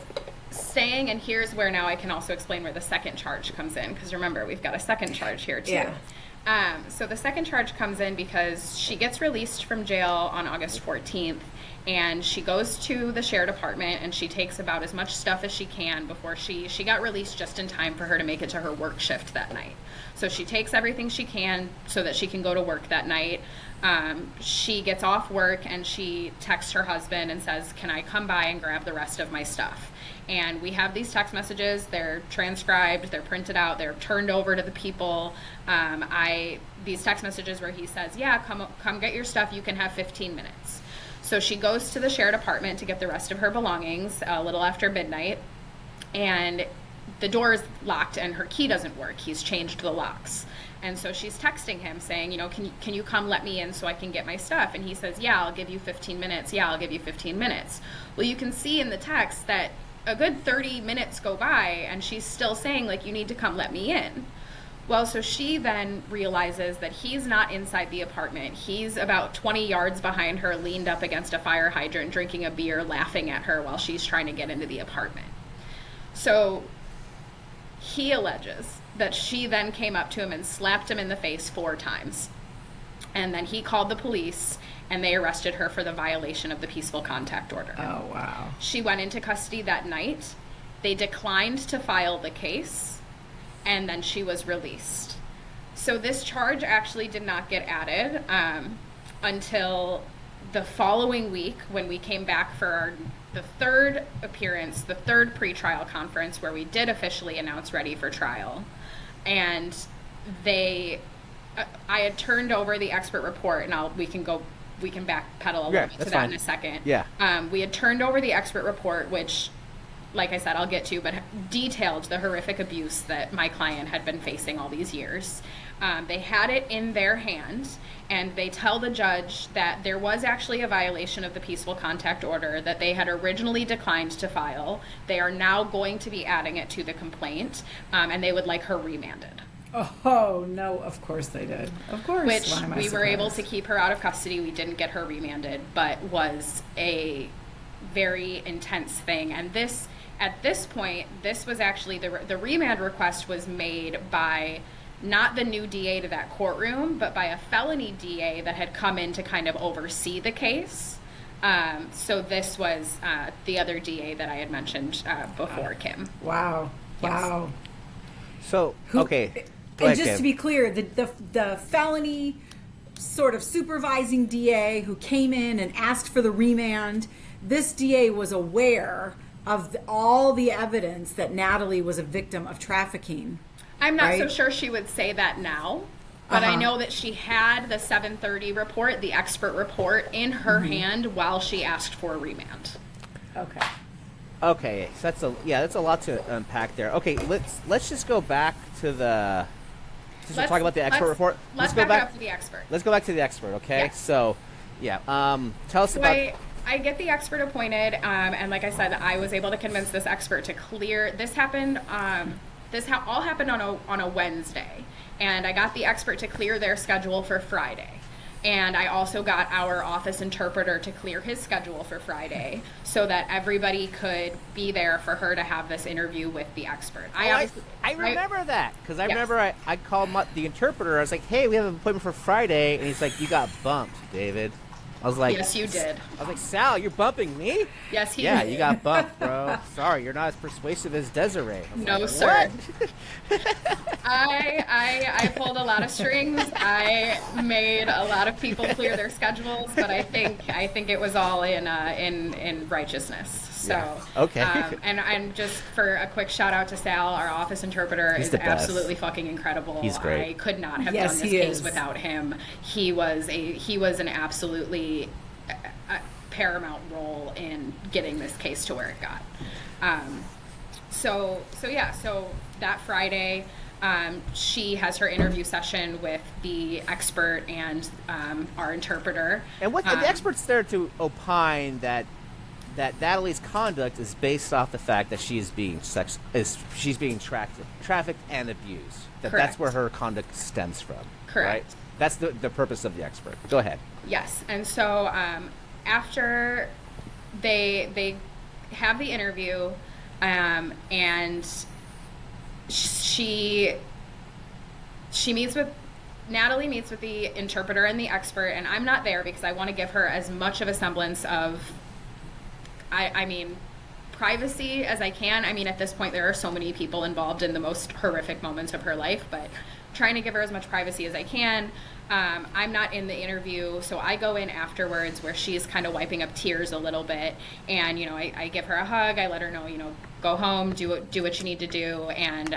staying, and here's where now I can also explain where the second charge comes in, because remember, we've got a second charge here too. Yeah. So the second charge comes in because she gets released from jail on August 14th, and she goes to the sheriff department and she takes about as much stuff as she can before she got released just in time for her to make it to her work shift that night. So she takes everything she can so that she can go to work that night. She gets off work and she texts her husband and says, "Can I come by and grab the rest of my stuff?" And we have these text messages. They're transcribed, they're printed out, they're turned over to the people. These text messages where he says, "Yeah, come get your stuff. You can have 15 minutes." So she goes to the sheriff department to get the rest of her belongings a little after midnight, and the door is locked and her key doesn't work. He's changed the locks. And so she's texting him saying, can you come let me in so I can get my stuff? And he says, "Yeah, I'll give you 15 minutes. Yeah, I'll give you 15 minutes. Well, you can see in the text that a good 30 minutes go by and she's still saying, you need to come let me in. Well, so she then realizes that he's not inside the apartment. He's about 20 yards behind her, leaned up against a fire hydrant, drinking a beer, laughing at her while she's trying to get into the apartment. So he alleges that she then came up to him and slapped him in the face 4 times. And then he called the police, and they arrested her for the violation of the peaceful contact order. Oh, wow. She went into custody that night. They declined to file the case, and then she was released. So this charge actually did not get added until the following week, when we came back for the third appearance, the third pretrial conference, where we did officially announce ready for trial. And I had turned over the expert report, and we can backpedal a little bit to that in a second. Yeah. We had turned over the expert report, which, like I said, I'll get to, but detailed the horrific abuse that my client had been facing all these years. They had it in their hands, and they tell the judge that there was actually a violation of the peaceful contact order that they had originally declined to file. They are now going to be adding it to the complaint, and they would like her remanded. Oh, no, of course they did. Of course. Which we were able to keep her out of custody. We didn't get her remanded, but was a very intense thing. And at this point, this was actually the remand request was made by not the new DA to that courtroom, but by a felony DA that had come in to kind of oversee the case. So this was the other DA that I had mentioned before, Kim. Wow. Yes. Wow. So, okay. Go And ahead, just Kim. to be clear, the felony sort of supervising DA who came in and asked for the remand, this DA was aware of all the evidence that Natalie was a victim of trafficking. I'm not so right? sure she would say that now, but I know that she had the 730 report, the expert report, in her hand while she asked for a remand. Okay. Okay, so that's a lot to unpack there. Okay, let's just go back to the. Since we're talking about the expert report, Let's back up to the expert. Let's go back to the expert. Okay, Yeah. So, yeah. Tell us So about. I get the expert appointed, and like I said, I was able to convince this expert to clear. This happened. All happened on a Wednesday, and I got the expert to clear their schedule for Friday. And I also got our office interpreter to clear his schedule for Friday so that everybody could be there for her to have this interview with the expert. I remember that because I remember I called the interpreter. I was like, "Hey, we have an appointment for Friday," and he's like, "You got bumped, David." I was like, "Yes, you did." I was like, "Sal, you're bumping me?" Yes, he Yeah, did. you got bumped, bro. Sorry, you're not as persuasive as Desiree. No, like, sir. What? I pulled a lot of strings. I made a lot of people clear their schedules, but I think it was all in righteousness. So Yeah. Okay. And just for a quick shout out to Sal, our office interpreter is the best. absolutely fucking incredible. He's great. I could not have Yes, done this he case is. without without him. He was an absolutely paramount role in getting this case to where it got. So that Friday, she has her interview session with the expert and our interpreter. And what the expert's there to opine that Natalie's conduct is based off the fact that she's being trafficked and abused. That's Correct. where her conduct stems from. Correct. Right? That's the purpose of the expert. Go ahead. Yes, and so after they have the interview, and Natalie meets with the interpreter and the expert, and I'm not there because I want to give her as much of a semblance of, I mean, privacy as I can. I mean, at this point, there are so many people involved in the most horrific moments of her life, but trying to give her as much privacy as I can. I'm not in the interview, so I go in afterwards where she's kind of wiping up tears a little bit, and I give her a hug. I let her know, go home, do what you need to do, and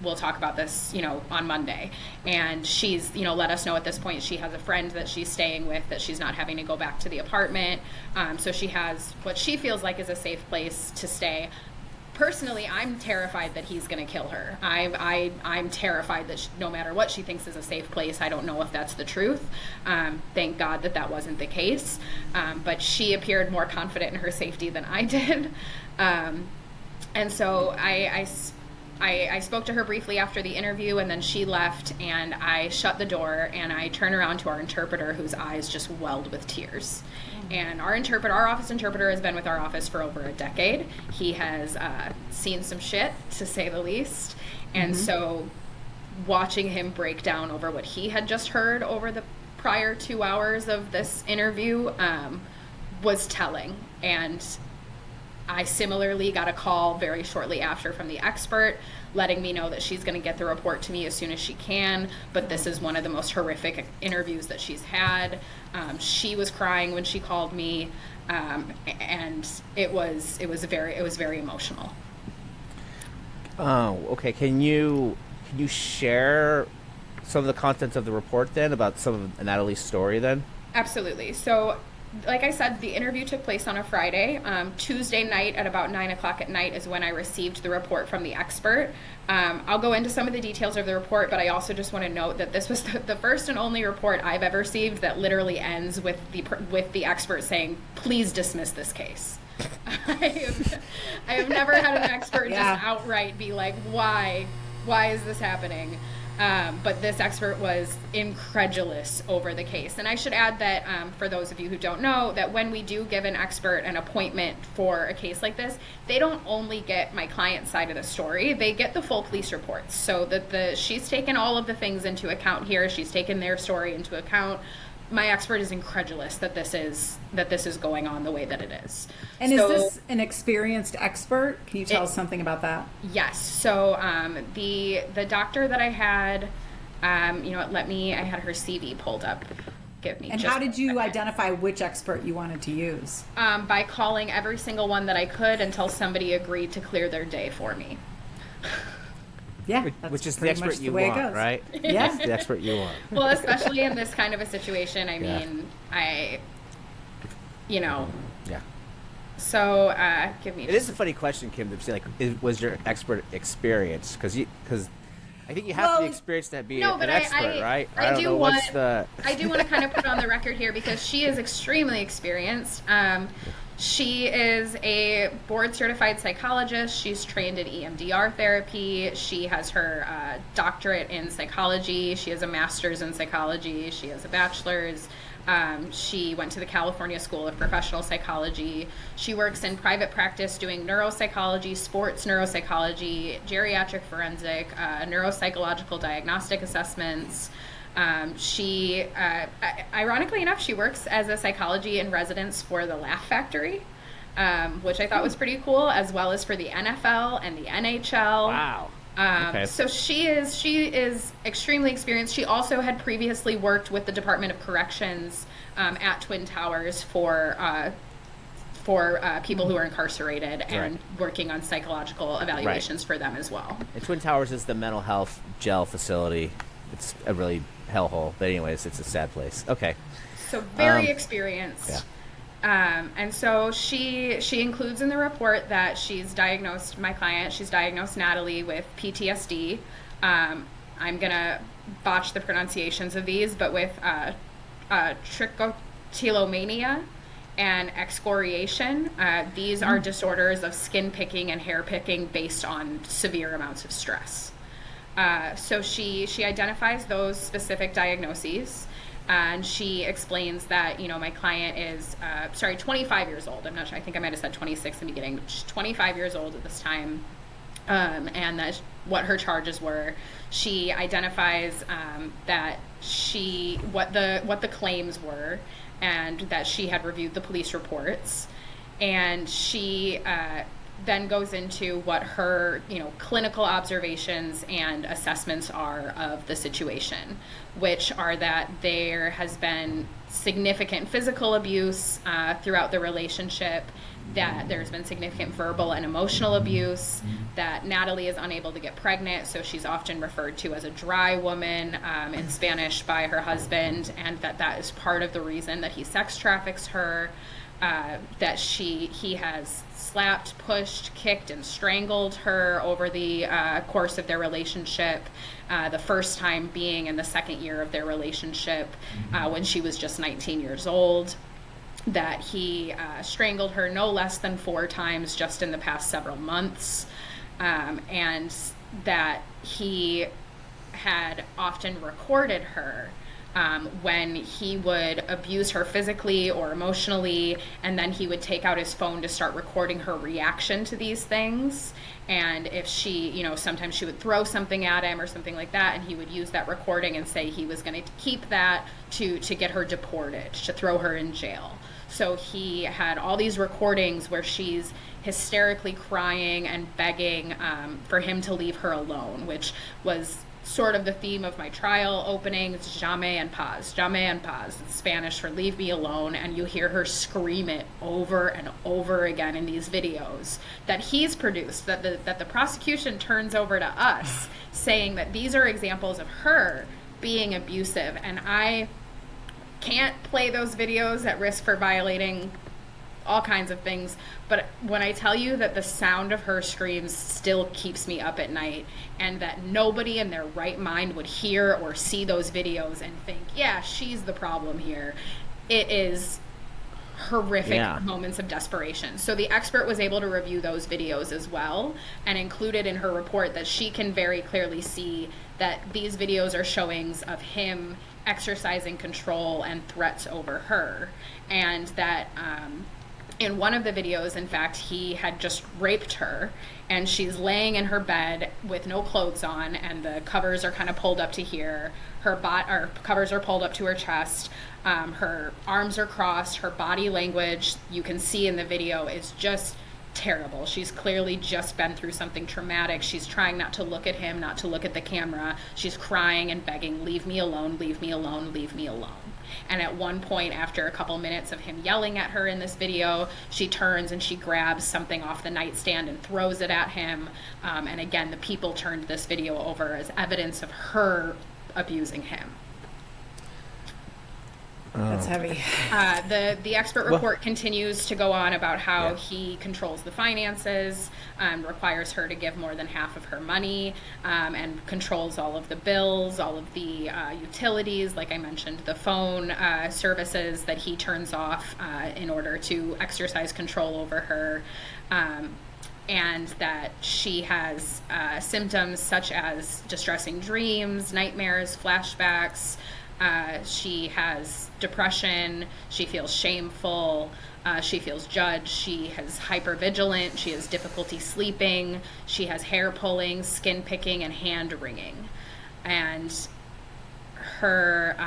we'll talk about this, on Monday. And she's, let us know at this point she has a friend that she's staying with, that she's not having to go back to the apartment. So she has what she feels like is a safe place to stay. Personally, I'm terrified that he's going to kill her. I'm terrified that no matter what she thinks is a safe place, I don't know if that's the truth. Thank God that wasn't the case. But she appeared more confident in her safety than I did. And so I spoke to her briefly after the interview, and then she left, and I shut the door, and I turned around to our interpreter, whose eyes just welled with tears. And our office interpreter has been with our office for over a decade. He has seen some shit, to say the least. And so watching him break down over what he had just heard over the prior 2 hours of this interview was telling. And I similarly got a call very shortly after from the expert letting me know that she's going to get the report to me as soon as she can, but this is one of the most horrific interviews that she's had. She was crying when she called me, and it was very emotional. Oh, okay. Can you share some of the contents of the report then about some of Natalie's story then? Absolutely. So, like I said, the interview took place on a Friday. Tuesday night at about 9 o'clock at night is when I received the report from the expert. I'll go into some of the details of the report, but I also just want to note that this was the first and only report I've ever received that literally ends with the expert saying, "Please dismiss this case." I have never had an expert just outright be like, why is this happening? But this expert was incredulous over the case. And I should add that for those of you who don't know, that when we do give an expert an appointment for a case like this, they don't only get my client's side of the story, they get the full police reports. So that she's taken all of the things into account here, she's taken their story into account. My expert is incredulous that this is going on the way that it is. And is this an experienced expert? Can you tell us something about that? Yes. So the doctor that I had, I had her CV pulled up. And how did you identify which expert you wanted to use? By calling every single one that I could until somebody agreed to clear their day for me. Yeah, which is the expert you want, right? Yeah, the expert you want. Well, especially in this kind of a situation. I mean, Yeah. So, give me. It is a funny question, Kim, to say, like, was your expert experience? Because I think you have to be experienced to be an expert, right? I do want to kind of put on the record here because she is extremely experienced. She is a board-certified psychologist. She's trained in EMDR therapy. She has her doctorate in psychology. She has a master's in psychology. She has a bachelor's. She went to the California School of Professional Psychology. She works in private practice doing neuropsychology, sports neuropsychology, geriatric forensic, neuropsychological diagnostic assessments. She, ironically enough, she works as a psychology in residence for the Laugh Factory, which I thought was pretty cool, as well as for the NFL and the NHL. Wow. Okay. So she is extremely experienced. She also had previously worked with the Department of Corrections at Twin Towers for people who are incarcerated and working on psychological evaluations for them as well. And Twin Towers is the mental health jail facility. It's a really hellhole, but anyways, it's a sad place. Okay. So very experienced. Yeah. And so she includes in the report that she's diagnosed Natalie with PTSD. I'm gonna botch the pronunciations of these, but with trichotillomania and excoriation. These are disorders of skin picking and hair picking based on severe amounts of stress. So she identifies those specific diagnoses, and she explains that, my client is, 25 years old. I'm not sure. I think I might have said 26 in the beginning. She's 25 years old at this time, and that what her charges were. She identifies that what the claims were, and that she had reviewed the police reports, and she then goes into what her, clinical observations and assessments are of the situation, which are that there has been significant physical abuse throughout the relationship, that there's been significant verbal and emotional abuse, that Natalie is unable to get pregnant, so she's often referred to as a dry woman in Spanish by her husband, and that is part of the reason that he sex traffics her, that he has slapped, pushed, kicked, and strangled her over the course of their relationship, the first time being in the second year of their relationship when she was just 19 years old, that he strangled her no less than 4 times just in the past several months, and that he had often recorded her when he would abuse her physically or emotionally, and then he would take out his phone to start recording her reaction to these things. And if she, you know, sometimes she would throw something at him or something like that, and he would use that recording and say he was going to keep that to get her deported, to throw her in jail. So he had all these recordings where she's hysterically crying and begging for him to leave her alone, which was sort of the theme of my trial opening. It's jamais en paz, jamais en paz. It's Spanish for leave me alone. And you hear her scream it over and over again in these videos that he's produced, that the prosecution turns over to us, saying that these are examples of her being abusive. And I can't play those videos at risk for violating all kinds of things, but when I tell you that the sound of her screams still keeps me up at night, and that nobody in their right mind would hear or see those videos and think, yeah, she's the problem here, it is horrific moments of desperation. So the expert was able to review those videos as well, and included in her report that she can very clearly see that these videos are showings of him exercising control and threats over her, and that in one of the videos, in fact, he had just raped her, and she's laying in her bed with no clothes on, and the covers are kind of pulled up to here. Her covers are pulled up to her chest. Her arms are crossed. Her body language, you can see in the video, is just terrible. She's clearly just been through something traumatic. She's trying not to look at him, not to look at the camera. She's crying and begging, leave me alone, leave me alone, leave me alone. And at one point, after a couple minutes of him yelling at her in this video, she turns and she grabs something off the nightstand and throws it at him. And again, the people turned this video over as evidence of her abusing him. That's heavy. The expert report continues to go on about how he controls the finances, requires her to give more than half of her money, and controls all of the bills, all of the utilities, like I mentioned, the phone services that he turns off in order to exercise control over her. And that she has symptoms such as distressing dreams, nightmares, flashbacks. She has depression, she feels shameful, she feels judged, she is hypervigilant, she has difficulty sleeping, she has hair pulling, skin picking, and hand wringing. And her,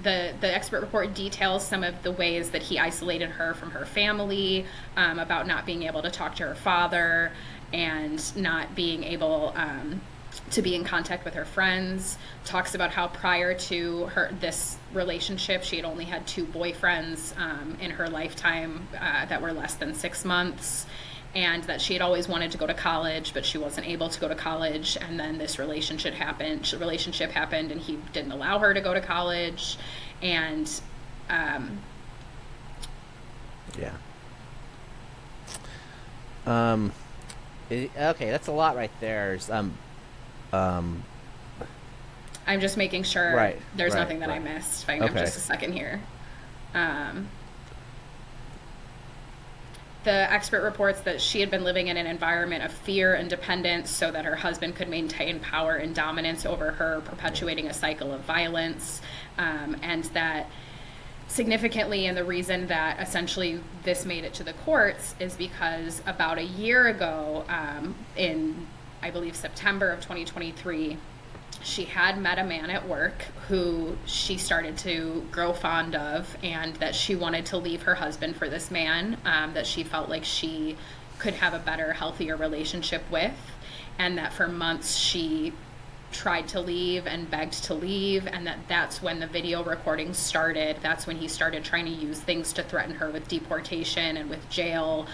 the expert report details some of the ways that he isolated her from her family, about not being able to talk to her father, and not being able to be in contact with her friends. Talks about how prior to this relationship, she had only had 2 boyfriends in her lifetime that were less than 6 months, and that she had always wanted to go to college, but she wasn't able to go to college. And then this relationship happened, and he didn't allow her to go to college. And okay, that's a lot right there. I'm just making sure there's nothing that I missed. If I can have just a second here. The expert reports that she had been living in an environment of fear and dependence so that her husband could maintain power and dominance over her, perpetuating a cycle of violence, and that significantly, and the reason that essentially this made it to the courts is because about a year ago, in I believe September of 2023, she had met a man at work who she started to grow fond of, and that she wanted to leave her husband for this man, that she felt like she could have a better, healthier relationship with, and that for months she tried to leave and begged to leave, and that's when the video recording started. That's when he started trying to use things to threaten her with deportation and with jail,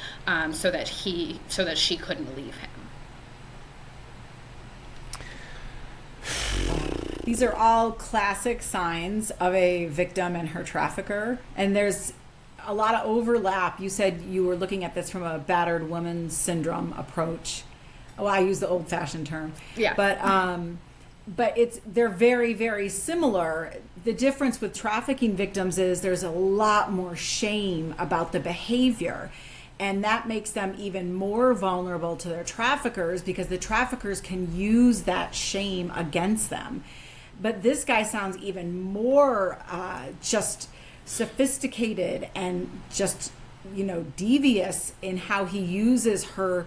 so that she couldn't leave him. These are all classic signs of a victim and her trafficker, and there's a lot of overlap. You said you were looking at this from a battered woman syndrome approach. Well, I use the old-fashioned term. Yeah. But they're very, very similar. The difference with trafficking victims is there's a lot more shame about the behavior, and that makes them even more vulnerable to their traffickers because the traffickers can use that shame against them. But this guy sounds even more just sophisticated and just, devious in how he uses her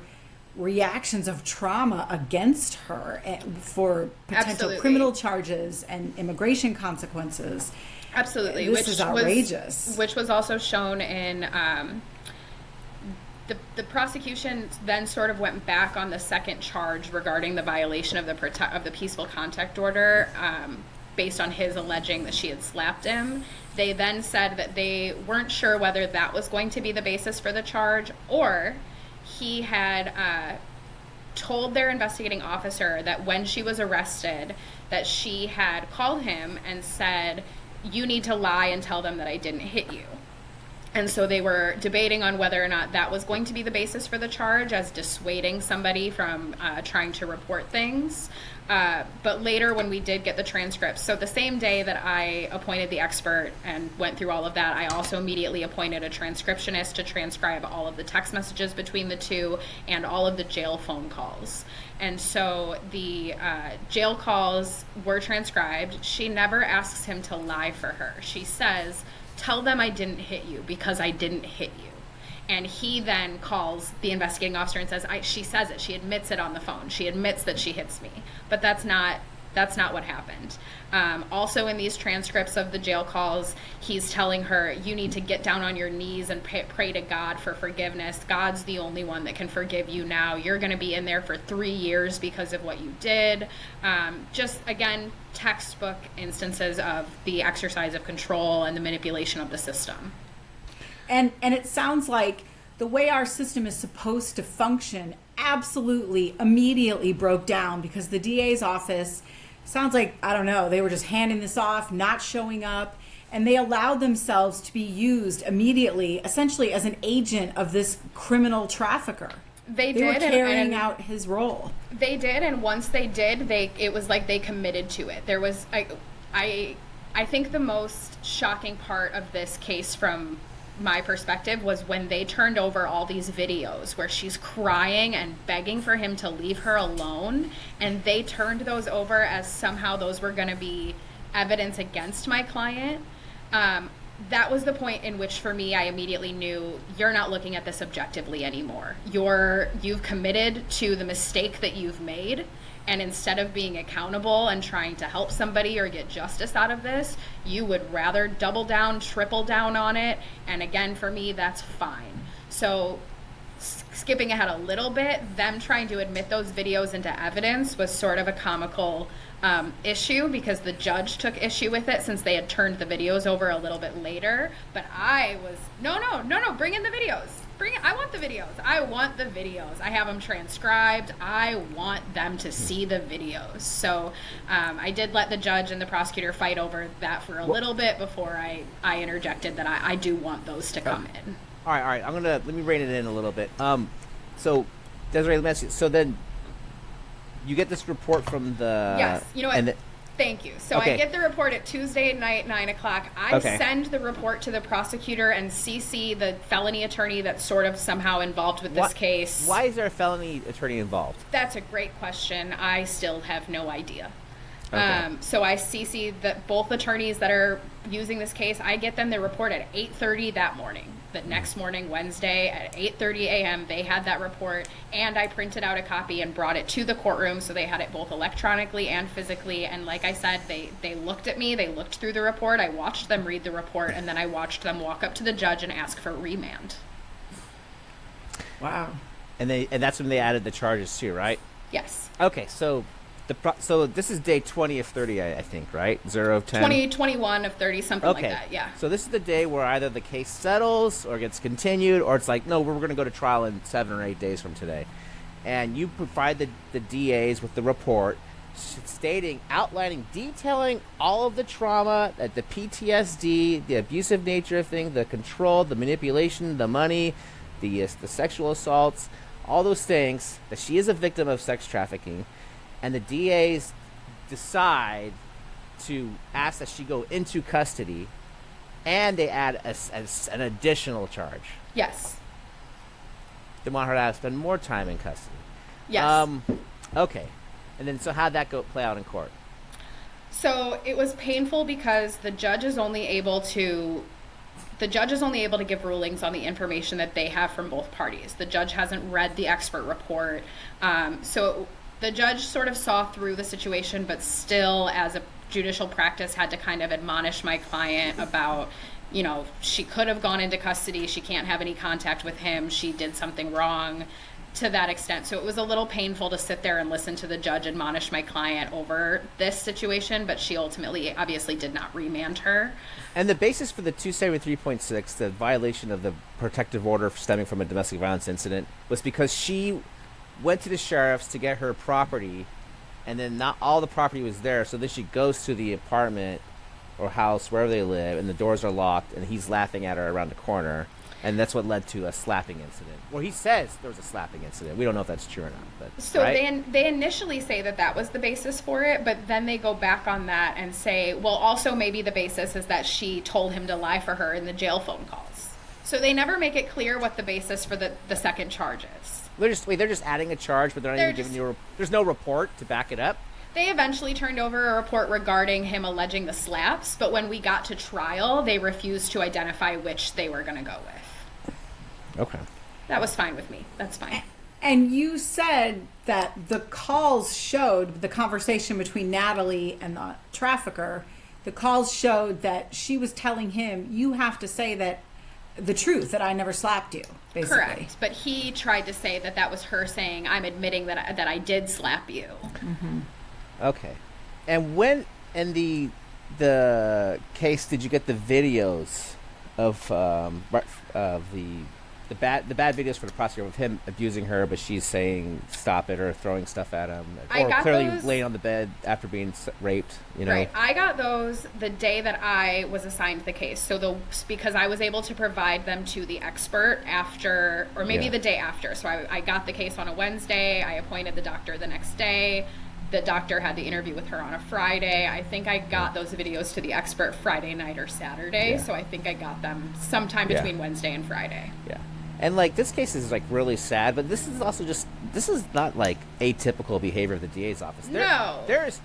reactions of trauma against her for potential Absolutely. criminal charges and immigration consequences. Absolutely. This is outrageous. Which was also shown in the prosecution then sort of went back on the second charge regarding the violation of the peaceful contact order, based on his alleging that she had slapped him. They then said that they weren't sure whether that was going to be the basis for the charge, or he had told their investigating officer that when she was arrested that she had called him and said, "You need to lie and tell them that I didn't hit you." And so they were debating on whether or not that was going to be the basis for the charge, as dissuading somebody from trying to report things. But later, when we did get the transcripts, so the same day that I appointed the expert and went through all of that, I also immediately appointed a transcriptionist to transcribe all of the text messages between the two and all of the jail phone calls. And so the jail calls were transcribed. She never asks him to lie for her. She says, "Tell them I didn't hit you because I didn't hit you." And he then calls the investigating officer and says, she says it. She admits it on the phone. She admits that she hits me. But that's not what happened. Also in these transcripts of the jail calls, he's telling her, "You need to get down on your knees and pray to God for forgiveness. God's the only one that can forgive you now. You're going to be in there for 3 years because of what you did." Just, again, textbook instances of the exercise of control and the manipulation of the system. And it sounds like the way our system is supposed to function absolutely immediately broke down, because the DA's office sounds like, I don't know, they were just handing this off, not showing up, and they allowed themselves to be used immediately, essentially as an agent of this criminal trafficker. They were carrying out his role. They did, and once they did, it was like they committed to it. There was, I think the most shocking part of this case from my perspective was when they turned over all these videos where she's crying and begging for him to leave her alone, and they turned those over as somehow those were going to be evidence against my client. That was the point in which, for me, I immediately knew, you're not looking at this objectively anymore. You've committed to the mistake that you've made, and instead of being accountable and trying to help somebody or get justice out of this, you would rather double down, triple down on it. And again, for me, that's fine. So skipping ahead a little bit, them trying to admit those videos into evidence was sort of a comical issue, because the judge took issue with it since they had turned the videos over a little bit later. But I was, no, bring in the videos. I want the videos. I want the videos. I have them transcribed. I want them to see the videos. So I did let the judge and the prosecutor fight over that for a little bit before I interjected that I do want those to come in. All right. Let me rein it in a little bit. So Desiree, let me ask you. So then you get this report from the... Yes. You know what? Thank you. So okay. I get the report at Tuesday night, 9 o'clock. I send the report to the prosecutor and CC the felony attorney that's sort of somehow involved with this case. Why is there a felony attorney involved? That's a great question. I still have no idea. Okay. So I CC both attorneys that are using this case. I get them the report at 8:30 that morning. The next morning, Wednesday, at 8:30 a.m., they had that report, and I printed out a copy and brought it to the courtroom, so they had it both electronically and physically. And like I said, they looked at me, they looked through the report, I watched them read the report, and then I watched them walk up to the judge and ask for remand. Wow. And that's when they added the charges too, right? Yes. Okay, so so this is day 20 of 30, I think, right? 0 of 10? 20, 21 of 30, something like that, yeah. So this is the day where either the case settles or gets continued, or it's like, no, we're going to go to trial in 7 or 8 days from today. And you provide the DAs with the report outlining, detailing all of the trauma, the PTSD, the abusive nature of things, the control, the manipulation, the money, the sexual assaults, all those things, that she is a victim of sex trafficking. And the DAs decide to ask that she go into custody, and they add an additional charge. Yes. They want her to spend more time in custody. Yes. Okay. And then, so how'd that play out in court? So it was painful because the judge is only able to give rulings on the information that they have from both parties. The judge hasn't read the expert report. So the judge sort of saw through the situation, but still, as a judicial practice, had to kind of admonish my client about, you know, she could have gone into custody. She can't have any contact with him. She did something wrong, to that extent. So it was a little painful to sit there and listen to the judge admonish my client over this situation, but she ultimately obviously did not remand her. And the basis for the 273.6, the violation of the protective order stemming from a domestic violence incident, was because she went to the sheriff's to get her property, and then not all the property was there, so then she goes to the apartment or house, wherever they live, and the doors are locked, and he's laughing at her around the corner. And that's what led to a slapping incident. Well, he says there was a slapping incident. We don't know if that's true or not. But so right? they initially say that was the basis for it, but then they go back on that and say, well, also maybe the basis is that she told him to lie for her in the jail phone calls. So they never make it clear what the basis for the second charge is. They're just adding a charge, but they're not even giving you there's no report to back it up. They eventually turned over a report regarding him alleging the slaps, but when we got to trial, they refused to identify which they were going to go with. Okay. That was fine with me. That's fine. And you said that the calls showed the conversation between Natalie and the trafficker. The calls showed that she was telling him, you have to say that the truth, that I never slapped you, basically. Correct. But he tried to say that was her saying, I'm admitting that I did slap you. Mm-hmm. Okay. And when in the case did you get the videos of the bad videos for the prosecutor of him abusing her, but she's saying stop it or throwing stuff at him, or clearly laying on the bed after being raped? You know, right? I got those the day that I was assigned the case. So because I was able to provide them to the expert after, or maybe the day after. So I got the case on a Wednesday. I appointed the doctor the next day. The doctor had the interview with her on a Friday. I think I got those videos to the expert Friday night or Saturday. Yeah. So I think I got them sometime between Wednesday and Friday. Yeah. And like this case is like really sad, but this is also this is not like atypical behavior of the DA's office. There's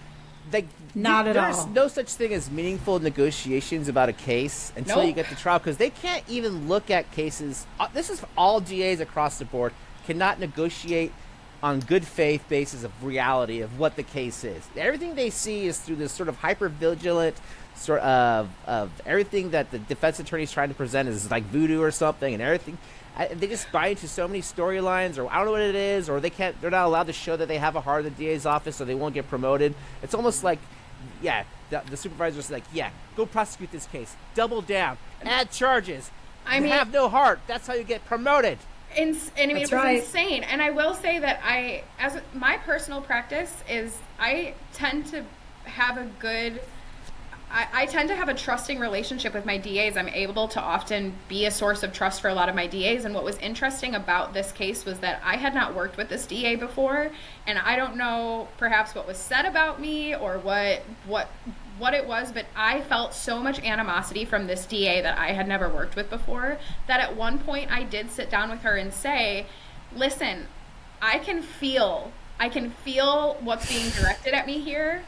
no such thing as meaningful negotiations about a case until you get to trial, because they can't even look at cases. This is all DAs across the board cannot negotiate on good faith basis of reality of what the case is. Everything they see is through this sort of hyper vigilant sort of everything that the defense attorney is trying to present is like voodoo or something, and everything. They just buy into so many storylines, or I don't know what it is, or they're not allowed to show that they have a heart at the DA's office, so they won't get promoted. It's almost like, the supervisor's like, go prosecute this case, double down, add charges. You have no heart. That's how you get promoted. It was insane. And I will say that my personal practice is I tend to have a trusting relationship with my DAs. I'm able to often be a source of trust for a lot of my DAs. And what was interesting about this case was that I had not worked with this DA before, and I don't know perhaps what was said about me or what it was, but I felt so much animosity from this DA that I had never worked with before, that at one point I did sit down with her and say, listen, I can feel what's being directed at me here,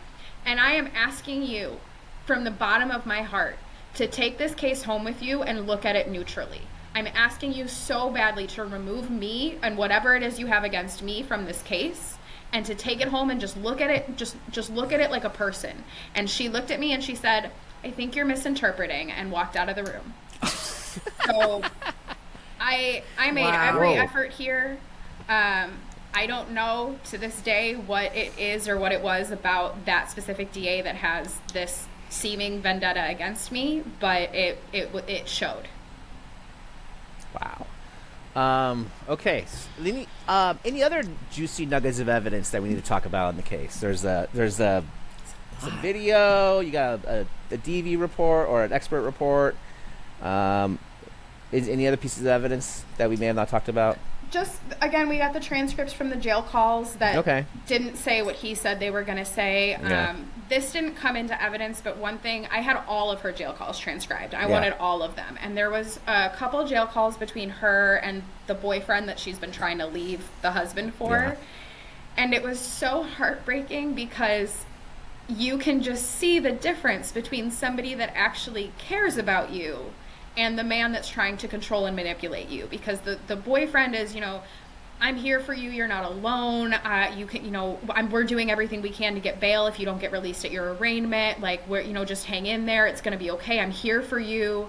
and I am asking you from the bottom of my heart to take this case home with you and look at it neutrally. I'm asking you so badly to remove me and whatever it is you have against me from this case, and to take it home and just look at it, just look at it like a person. And she looked at me and she said, I think you're misinterpreting, and walked out of the room. So I made every effort here. I don't know to this day what it is or what it was about that specific DA that has this seeming vendetta against me, but it showed. Wow. Okay. Any other juicy nuggets of evidence that we need to talk about in the case? There's some video. You got a DV report or an expert report. Is any other pieces of evidence that we may have not talked about? Just, again, we got the transcripts from the jail calls that didn't say what he said they were going to say. This didn't come into evidence, but one thing, I had all of her jail calls transcribed. I wanted all of them. And there was a couple jail calls between her and the boyfriend that she's been trying to leave the husband for. And it was so heartbreaking because you can just see the difference between somebody that actually cares about you and the man that's trying to control and manipulate you. Because the boyfriend is, I'm here for you. You're not alone. You can, we're doing everything we can to get bail if you don't get released at your arraignment. Like, we're, just hang in there. It's going to be okay. I'm here for you.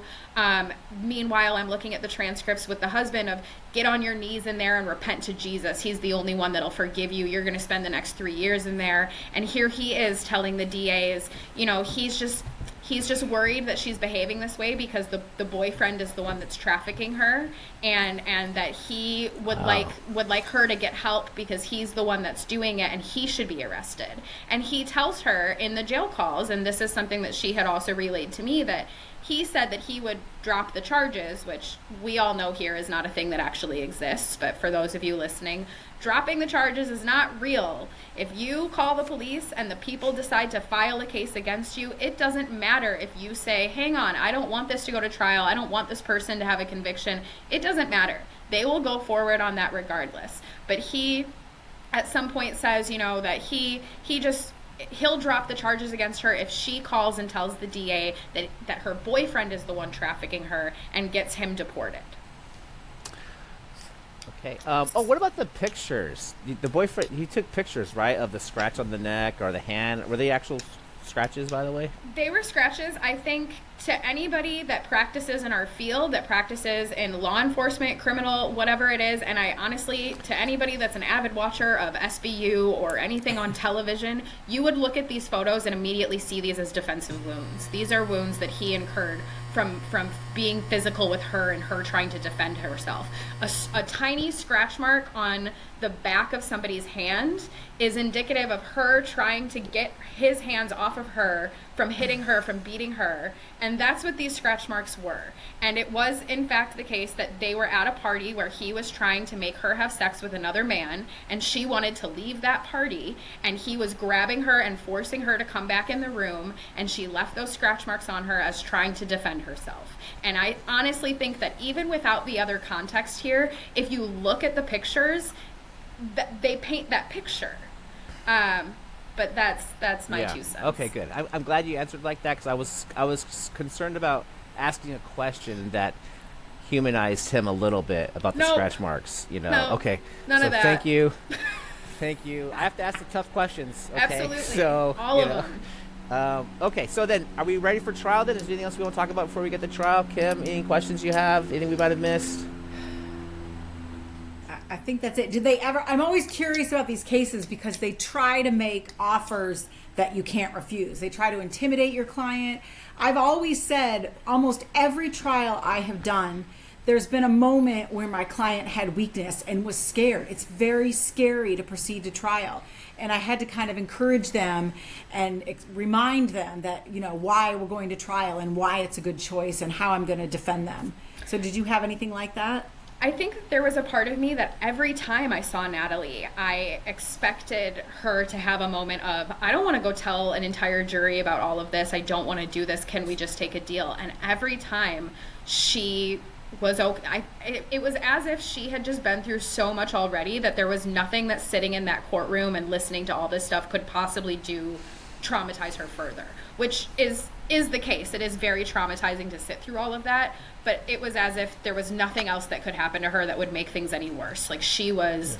Meanwhile, I'm looking at the transcripts with the husband of get on your knees in there and repent to Jesus. He's the only one that'll forgive you. You're going to spend the next 3 years in there. And here he is telling the DAs, he's just worried that she's behaving this way because the boyfriend is the one that's trafficking her, and that he would like her to get help because he's the one that's doing it and he should be arrested. And he tells her in the jail calls, and this is something that she had also relayed to me, that he said that he would drop the charges, which we all know here is not a thing that actually exists, but for those of you listening, dropping the charges is not real. If you call the police and the people decide to file a case against you, it doesn't matter if you say, hang on, I don't want this to go to trial, I don't want this person to have a conviction. It doesn't matter. They will go forward on that regardless. But he, at some point, says, that he'll drop the charges against her if she calls and tells the DA that her boyfriend is the one trafficking her and gets him deported. Okay. What about the pictures? The boyfriend, he took pictures, right, of the scratch on the neck or the hand. Were they actual scratches, by the way? They were scratches. I think to anybody that practices in our field, that practices in law enforcement, criminal, whatever it is, and I honestly, to anybody that's an avid watcher of SVU or anything on television, you would look at these photos and immediately see these as defensive wounds. These are wounds that he incurred from being physical with her and her trying to defend herself. A tiny scratch mark on the back of somebody's hand is indicative of her trying to get his hands off of her from hitting her, from beating her. And that's what these scratch marks were. And it was, in fact, the case that they were at a party where he was trying to make her have sex with another man, and she wanted to leave that party, and he was grabbing her and forcing her to come back in the room, and she left those scratch marks on her as trying to defend herself. And I honestly think that even without the other context here, if you look at the pictures, they paint that picture. But that's my 2 cents. Okay, good. I'm glad you answered like that, because I was concerned about asking a question that humanized him a little bit about the scratch marks. No, okay. None of that. Thank you. Thank you. I have to ask the tough questions. Okay? Absolutely. So all of them. Okay, so then, are we ready for trial then? Is there anything else we want to talk about before we get to trial? Kim, any questions you have? Anything we might have missed? I think that's it. Did they ever? I'm always curious about these cases because they try to make offers that you can't refuse. They try to intimidate your client. I've always said almost every trial I have done, there's been a moment where my client had weakness and was scared. It's very scary to proceed to trial. And I had to kind of encourage them and remind them that, why we're going to trial and why it's a good choice and how I'm going to defend them. So did you have anything like that? I think there was a part of me that every time I saw Natalie, I expected her to have a moment of, I don't want to go tell an entire jury about all of this. I don't want to do this. Can we just take a deal? And every time she was okay. It was as if she had just been through so much already that there was nothing that sitting in that courtroom and listening to all this stuff could possibly traumatize her further, which is the case. It is very traumatizing to sit through all of that, but it was as if there was nothing else that could happen to her that would make things any worse. Like she was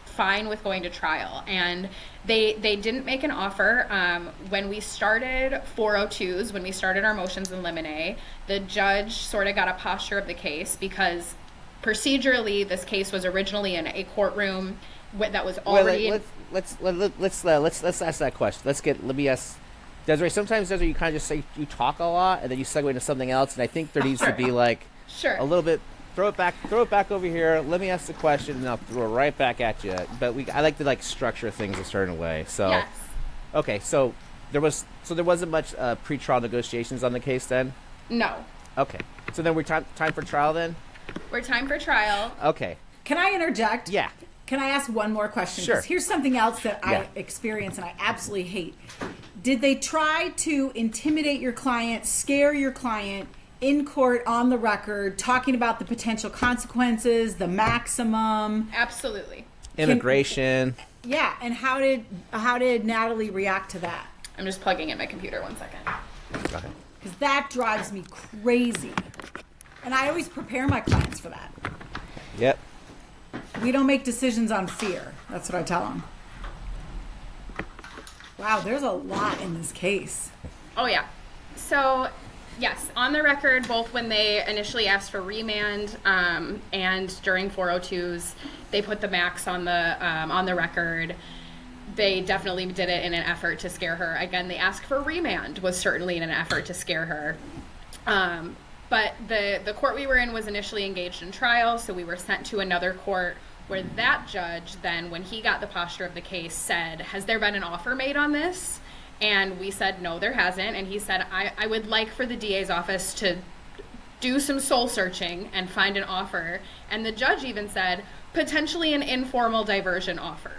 fine with going to trial, and they didn't make an offer. When we started 402s, when we started our motions in limine, the judge sort of got a posture of the case because procedurally this case was originally in a courtroom that was already. Let's ask that question. Let me ask Desiree. Sometimes Desiree, you kind of just say you talk a lot and then you segue into something else, and I think there needs to be like a little bit. Throw it back over here. Let me ask the question, and I'll throw it right back at you. But I like to structure things a certain way. So, yes. Okay. So there wasn't much pretrial negotiations on the case then. No. Okay. So then we're time for trial then. We're time for trial. Okay. Can I interject? Yeah. Can I ask one more question? Sure. 'Cause here's something else that I experience and I absolutely hate. Did they try to intimidate your client, scare your client in court on the record, talking about the potential consequences, the maximum? Absolutely. Immigration. And how did Natalie react to that? I'm just plugging in my computer 1 second. Okay. Because that drives me crazy. And I always prepare my clients for that. Yep. We don't make decisions on fear. That's what I tell them. Wow, there's a lot in this case. Oh, yeah. So, yes, on the record, both when they initially asked for remand and during 402s, they put the max on the record. They definitely did it in an effort to scare her. Again, the ask for remand was certainly in an effort to scare her. But the court we were in was initially engaged in trial, so we were sent to another court where that judge then, when he got the posture of the case, said, has there been an offer made on this? And we said, no, there hasn't. And he said, I would like for the DA's office to do some soul searching and find an offer. And the judge even said, potentially an informal diversion offer.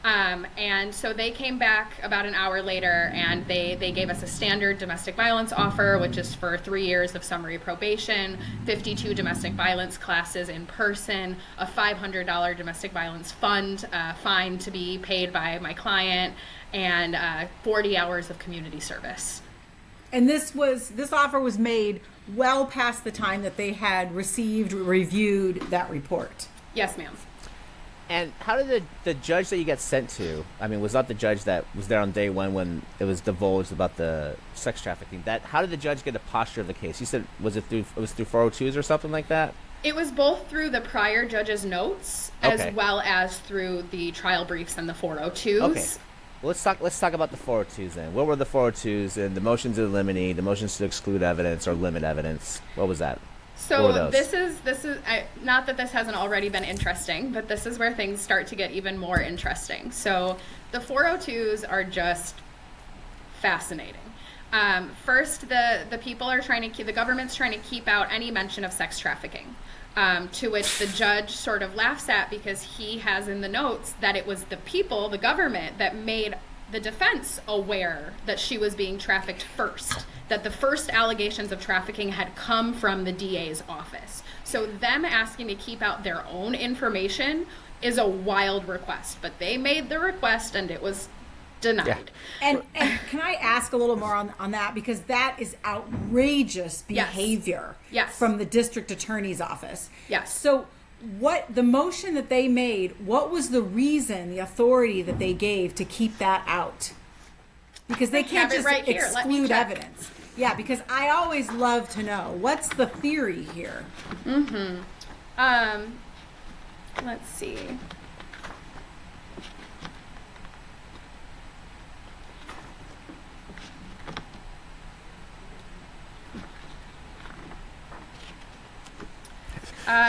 And so they came back about an hour later and they gave us a standard domestic violence offer, which is for 3 years of summary probation, 52 domestic violence classes in person, a $500 domestic violence fund, fine to be paid by my client, and 40 hours of community service. And this offer was made well past the time that they had reviewed that report. Yes, ma'am. And how did the judge that you got sent to, I mean, was not the judge that was there on day one when it was divulged about the sex trafficking, how did the judge get a posture of the case? You said, was it through 402s or something like that? It was both through the prior judge's notes as well as through the trial briefs and the 402s. Okay. Well, let's talk about the 402s then. What were the 402s and the motions to eliminate, the motions to exclude evidence or limit evidence? What was that? So this is not that this hasn't already been interesting, but this is where things start to get even more interesting. So the 402s are just fascinating. First, the people are the government's trying to keep out any mention of sex trafficking, to which the judge sort of laughs at because he has in the notes that it was the people, the government, that made the defense aware that she was being trafficked first, that the first allegations of trafficking had come from the DA's office. So them asking to keep out their own information is a wild request, but they made the request and it was denied. Yeah. And can I ask a little more on that? Because that is outrageous behavior from the district attorney's office. Yes. So what the motion that they made, what was the reason, the authority that they gave to keep that out? Because they can't just exclude evidence. Yeah, because I always love to know, what's the theory here? Let's see.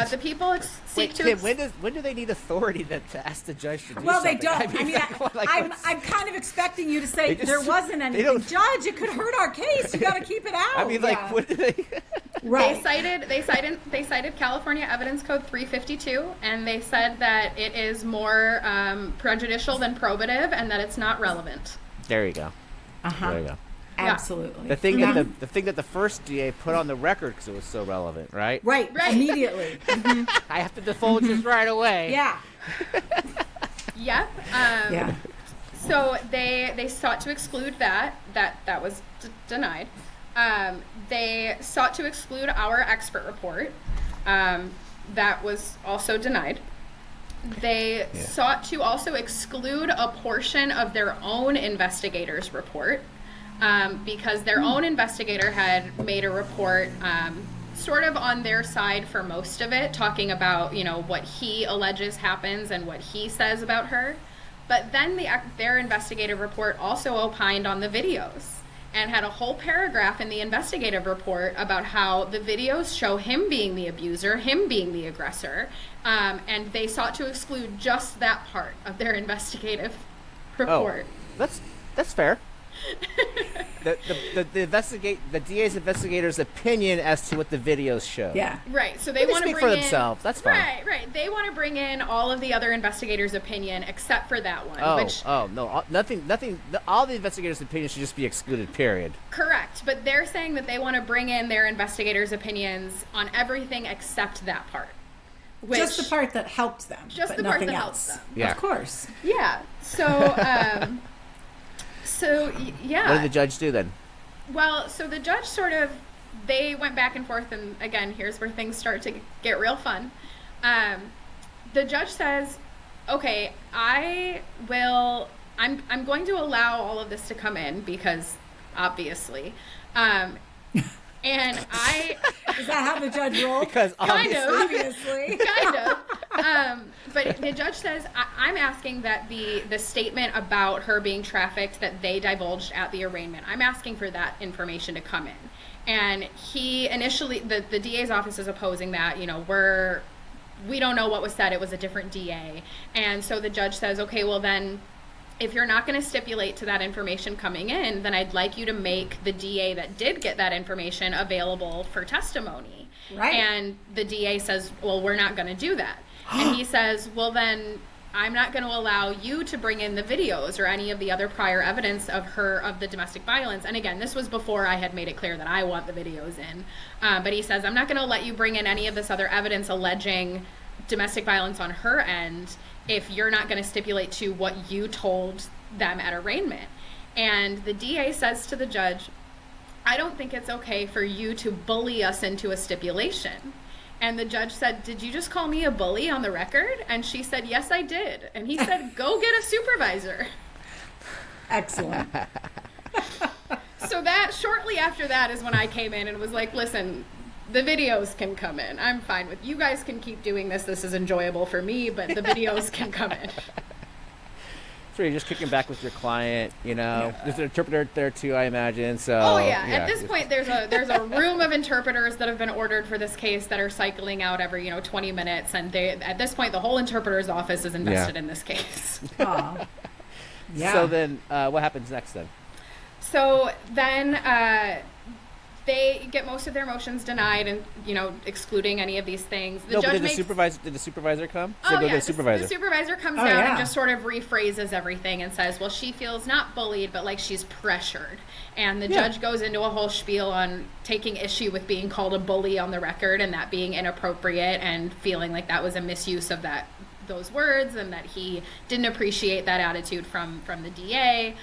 The people seek to... when do they need authority to ask the judge to do well, something? They don't. I'm kind of expecting you to say there wasn't anything. Judge, it could hurt our case. You got to keep it out. I mean, when do they... Right. They cited California Evidence Code 352, and they said that it is more prejudicial than probative, and that it's not relevant. There you go. There you go. Absolutely. The thing that the first DA put on the record because it was so relevant, right? Right. Immediately. I have to divulge this right away. Yeah. Yep. So they sought to exclude that was denied. They sought to exclude our expert report. That was also denied. They sought to also exclude a portion of their own investigator's report. Because their own investigator had made a report sort of on their side for most of it, talking about, what he alleges happens and what he says about her. But then their investigative report also opined on the videos and had a whole paragraph in the investigative report about how the videos show him being the abuser, him being the aggressor, and they sought to exclude just that part of their investigative report. Oh, that's fair. the DA's investigator's opinion as to what the videos show. Yeah. Right. So they want to speak bring for themselves. That's fine. Right. They want to bring in all of the other investigators' opinion except for that one. No. Nothing. All the investigators' opinions should just be excluded. Period. Correct. But they're saying that they want to bring in their investigators' opinions on everything except that part. Just the part that helped them. Just but the part nothing that else. helps them. Yeah. Of course. Yeah. So. So, yeah. What did the judge do then? Well, so the judge they went back and forth, and again, here's where things start to get real fun. The judge says, okay, I'm going to allow all of this to come in because obviously, and Is that how the judge rolled? Because Obviously. kind of. But the judge says, I'm asking that the statement about her being trafficked that they divulged at the arraignment, I'm asking for that information to come in. And he initially, the DA's office is opposing that, we don't know what was said, it was a different DA. And so the judge says, okay, well then, if you're not going to stipulate to that information coming in, then I'd like you to make the DA that did get that information available for testimony. Right. And the DA says, well, we're not going to do that. And he says, well, then I'm not going to allow you to bring in the videos or any of the other prior evidence of the domestic violence. And again, this was before I had made it clear that I want the videos in. But he says, I'm not going to let you bring in any of this other evidence alleging domestic violence on her end if you're not going to stipulate to what you told them at arraignment. And the DA says to the judge, I don't think it's okay for you to bully us into a stipulation. And the judge said, did you just call me a bully on the record? And she said, yes, I did. And he said, go get a supervisor. Excellent. So that shortly after that is when I came in and was like, listen, the videos can come in. I'm fine with you guys can keep doing this. This is enjoyable for me, but the videos can come in. So you're just kicking back with your client, There's an interpreter there too, I imagine. So. Oh yeah. At this point, there's a room of interpreters that have been ordered for this case that are cycling out every 20 minutes, and at this point the whole interpreter's office is invested in this case. Aw. Yeah. So then, what happens next then? So then they get most of their motions denied, and excluding any of these things. The judge did the supervisor come? Oh yeah, the supervisor. The supervisor comes down and just sort of rephrases everything and says, well, she feels not bullied, but like she's pressured. And the judge goes into a whole spiel on taking issue with being called a bully on the record and that being inappropriate, and feeling like that was a misuse of those words, and that he didn't appreciate that attitude from the DA.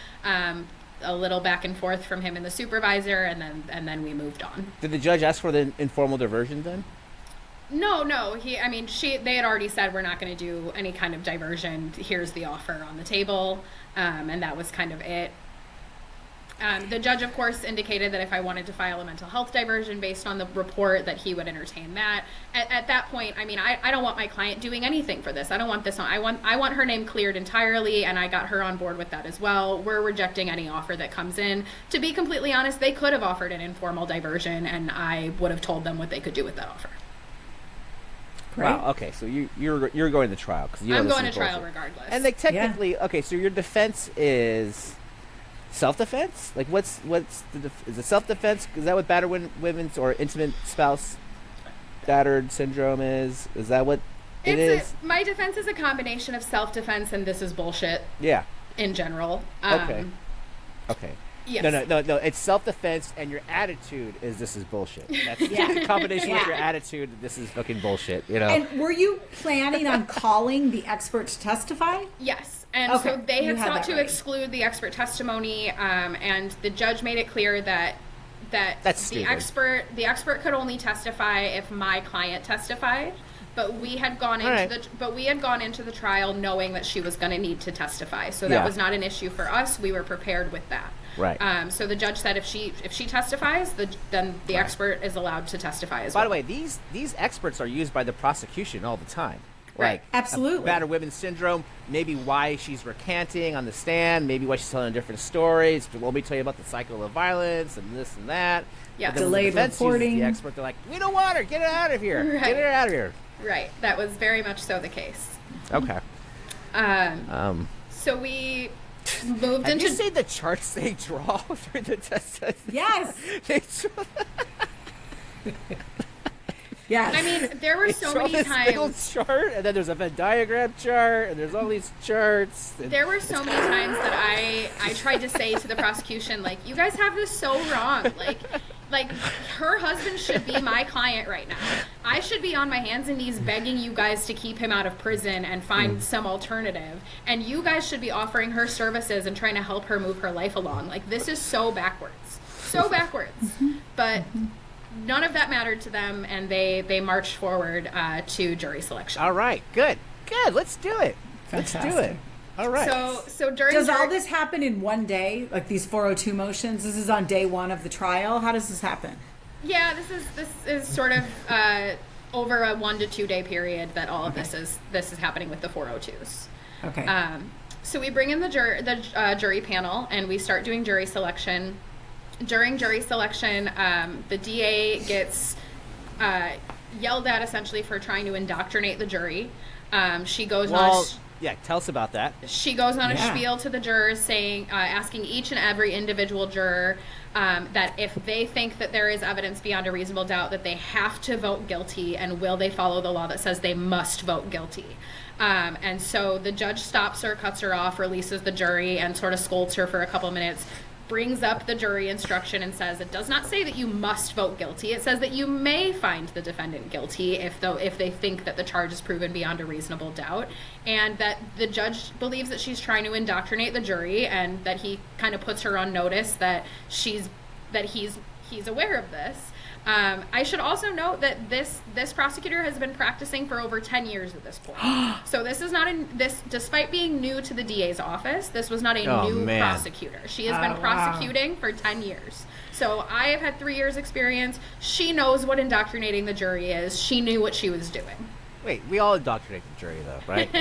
A little back and forth from him and the supervisor, and then we moved on. Did the judge ask for the informal diversion then? No. They had already said, we're not going to do any kind of diversion. Here's the offer on the table, and that was kind of it. The judge, of course, indicated that if I wanted to file a mental health diversion based on the report, that he would entertain that. At that point, I don't want my client doing anything for this. I don't want this on. I want her name cleared entirely, and I got her on board with that as well. We're rejecting any offer that comes in. To be completely honest, they could have offered an informal diversion, and I would have told them what they could do with that offer. Great. Wow. Okay, so you're going to trial because I'm going to trial regardless. And technically, okay, so your defense is self-defense? Like, what's is it self-defense? Is that what battered women's or intimate spouse battered syndrome is? Is that what it is? My defense is a combination of self-defense and this is bullshit. Yeah. In general. Okay. Yes. No. It's self-defense, and your attitude is this is bullshit. That's the combination with your attitude. This is fucking bullshit. And were you planning on calling the expert to testify? Yes. And so they had sought to right. exclude the expert testimony, and the judge made it clear that That's the stupid. expert could only testify if my client testified. But we had gone into the trial knowing that she was going to need to testify, so that was not an issue for us. We were prepared with that. Right. So the judge said if she testifies, then the expert is allowed to testify as well. By the way, these experts are used by the prosecution all the time. Right. Like Absolutely. Battered women's syndrome, maybe why she's recanting on the stand, maybe why she's telling different stories. Let me tell you about the cycle of violence and this and that. Yeah. Delayed reporting. The expert, they're like, we don't want her. Get her out of here. Right. Get her out of here. Right. That was very much so the case. Okay. So we moved Have into. you seen the charts they draw for the test? Yes. They draw, Yes. I mean, there were so draw many this little times. chart, and then there's a Venn diagram chart, and there's all these charts. There were so many times that I tried to say to the prosecution, like, you guys have this so wrong. Like, Like, her husband should be my client right now. I should be on my hands and knees begging you guys to keep him out of prison and find some alternative. And you guys should be offering her services and trying to help her move her life along. Like, this is so backwards. So backwards. But none of that mattered to them, and they marched forward to jury selection. All right. Good. Let's do it. Fantastic. Let's do it. All right. So during Does all this happen in one day? Like these 402 motions? This is on day one of the trial. How does this happen? Yeah, this is sort of over a 1 to 2 day period that all of this is happening with the 402s. Okay. So we bring in the jury panel and we start doing jury selection. During jury selection, the DA gets yelled at essentially for trying to indoctrinate the jury. She goes on. Yeah, tell us about that. She goes on a spiel to the jurors saying, asking each and every individual juror that if they think that there is evidence beyond a reasonable doubt that they have to vote guilty, and will they follow the law that says they must vote guilty. And so the judge stops her, cuts her off, releases the jury, and sort of scolds her for a couple minutes, brings up the jury instruction and says it does not say that you must vote guilty. It says that you may find the defendant guilty if they think that the charge is proven beyond a reasonable doubt, and that the judge believes that she's trying to indoctrinate the jury, and that he kind of puts her on notice that he's aware of this. I should also note that this prosecutor has been practicing for over 10 years at this point. So this is not despite being new to the DA's office, this was not a new prosecutor. She has been prosecuting for 10 years. So I have had 3 years experience. She knows what indoctrinating the jury is. She knew what she was doing. Wait, we all indoctrinate the jury though, right?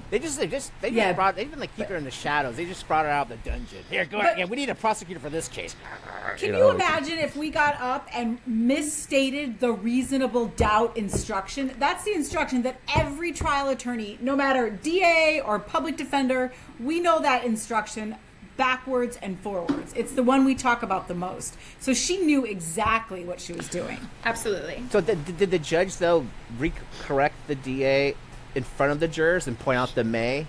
They just brought, they didn't keep her in the shadows. They just brought her out of the dungeon. Here, go ahead. Yeah, we need a prosecutor for this case. Can you imagine if we got up and misstated the reasonable doubt instruction? That's the instruction that every trial attorney, no matter DA or public defender, we know that instruction backwards and forwards. It's the one we talk about the most. So she knew exactly what she was doing. Absolutely. So did the judge, though, correct the DA in front of the jurors and point out the may?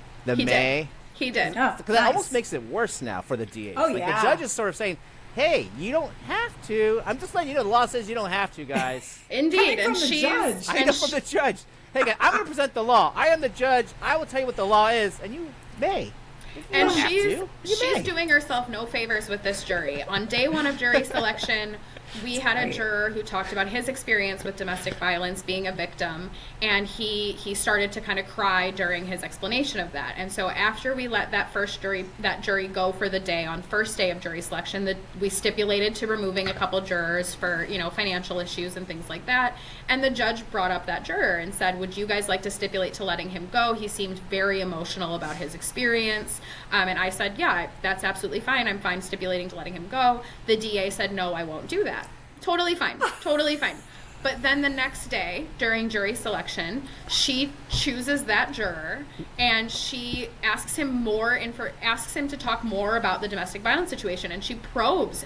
He did. Oh, because that almost makes it worse now for the DA. Oh, The judge is sort of saying, hey, you don't have to. I'm just letting you know the law says you don't have to, guys. Indeed. Coming from the judge. I know from the judge. Hey, guys, I'm going to present the law. I am the judge. I will tell you what the law is, and you may. And she's doing herself no favors with this jury. On day one of jury selection, we had a juror who talked about his experience with domestic violence, being a victim, and he started to kind of cry during his explanation of that. And so after we let that jury go for the day, on first day of jury selection, we stipulated to removing a couple jurors for, financial issues and things like that. And the judge brought up that juror and said, would you guys like to stipulate to letting him go? He seemed very emotional about his experience. And I said, yeah, that's absolutely fine. I'm fine stipulating to letting him go. The DA said, no, I won't do that. Totally fine. Totally fine. But then the next day, during jury selection, she chooses that juror and she asks him to talk more about the domestic violence situation. And she probes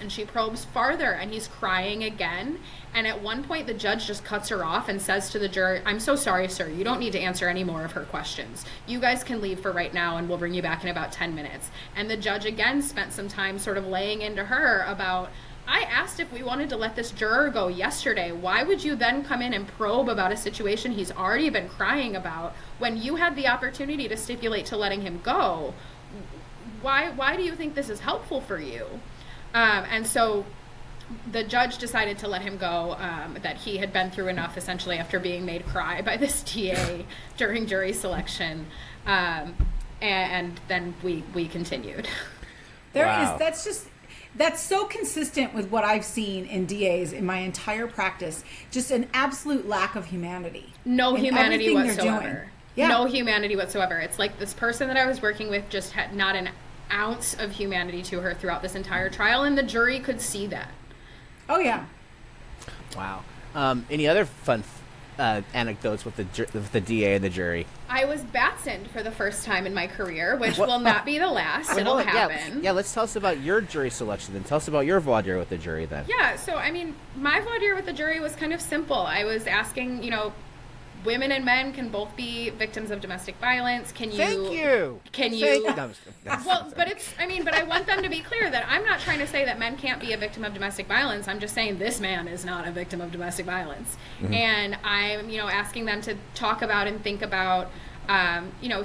farther, and he's crying again. And at one point, the judge just cuts her off and says to the juror, I'm so sorry, sir. You don't need to answer any more of her questions. You guys can leave for right now, and we'll bring you back in about 10 minutes. And the judge again spent some time sort of laying into her about, I asked if we wanted to let this juror go yesterday. Why would you then come in and probe about a situation he's already been crying about when you had the opportunity to stipulate to letting him go? Why do you think this is helpful for you? And so the judge decided to let him go, that he had been through enough essentially after being made cry by this DA during jury selection. And then we continued. That's so consistent with what I've seen in DAs in my entire practice. Just an absolute lack of humanity. No humanity whatsoever. Yeah. No humanity whatsoever. It's like this person that I was working with just had not an ounce of humanity to her throughout this entire trial, and the jury could see that. Oh, yeah. Wow. Any other fun anecdotes with the DA and the jury? I was Batsoned for the first time in my career, which will not be the last. It'll happen. Yeah, let's tell us about your jury selection then. Tell us about your voir dire with the jury then. Yeah, so, my voir dire with the jury was kind of simple. I was asking, women and men can both be victims of domestic violence. Can you? Thank you. Can you? No, Well, but but I want them to be clear that I'm not trying to say that men can't be a victim of domestic violence. I'm just saying this man is not a victim of domestic violence. And I'm, asking them to talk about and think about,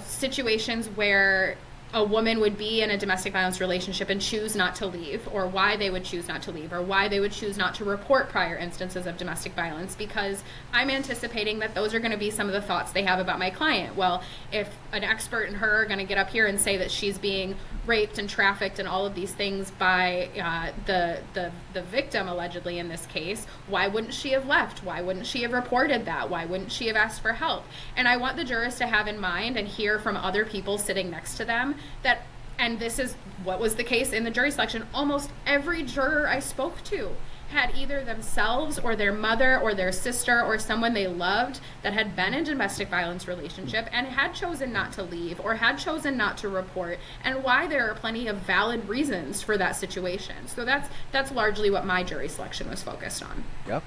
situations where a woman would be in a domestic violence relationship and choose not to leave, or why they would choose not to leave, or why they would choose not to report prior instances of domestic violence, because I'm anticipating that those are going to be some of the thoughts they have about my client. Well, if an expert and her are going to get up here and say that she's being raped and trafficked and all of these things by the victim, allegedly in this case, why wouldn't she have left? Why wouldn't she have reported that? Why wouldn't she have asked for help? And I want the jurors to have in mind and hear from other people sitting next to them that, and this is what was the case in the jury selection, almost every juror I spoke to had either themselves or their mother or their sister or someone they loved that had been in a domestic violence relationship and had chosen not to leave or had chosen not to report, and why there are plenty of valid reasons for that situation. So that's largely what my jury selection was focused on. Yep.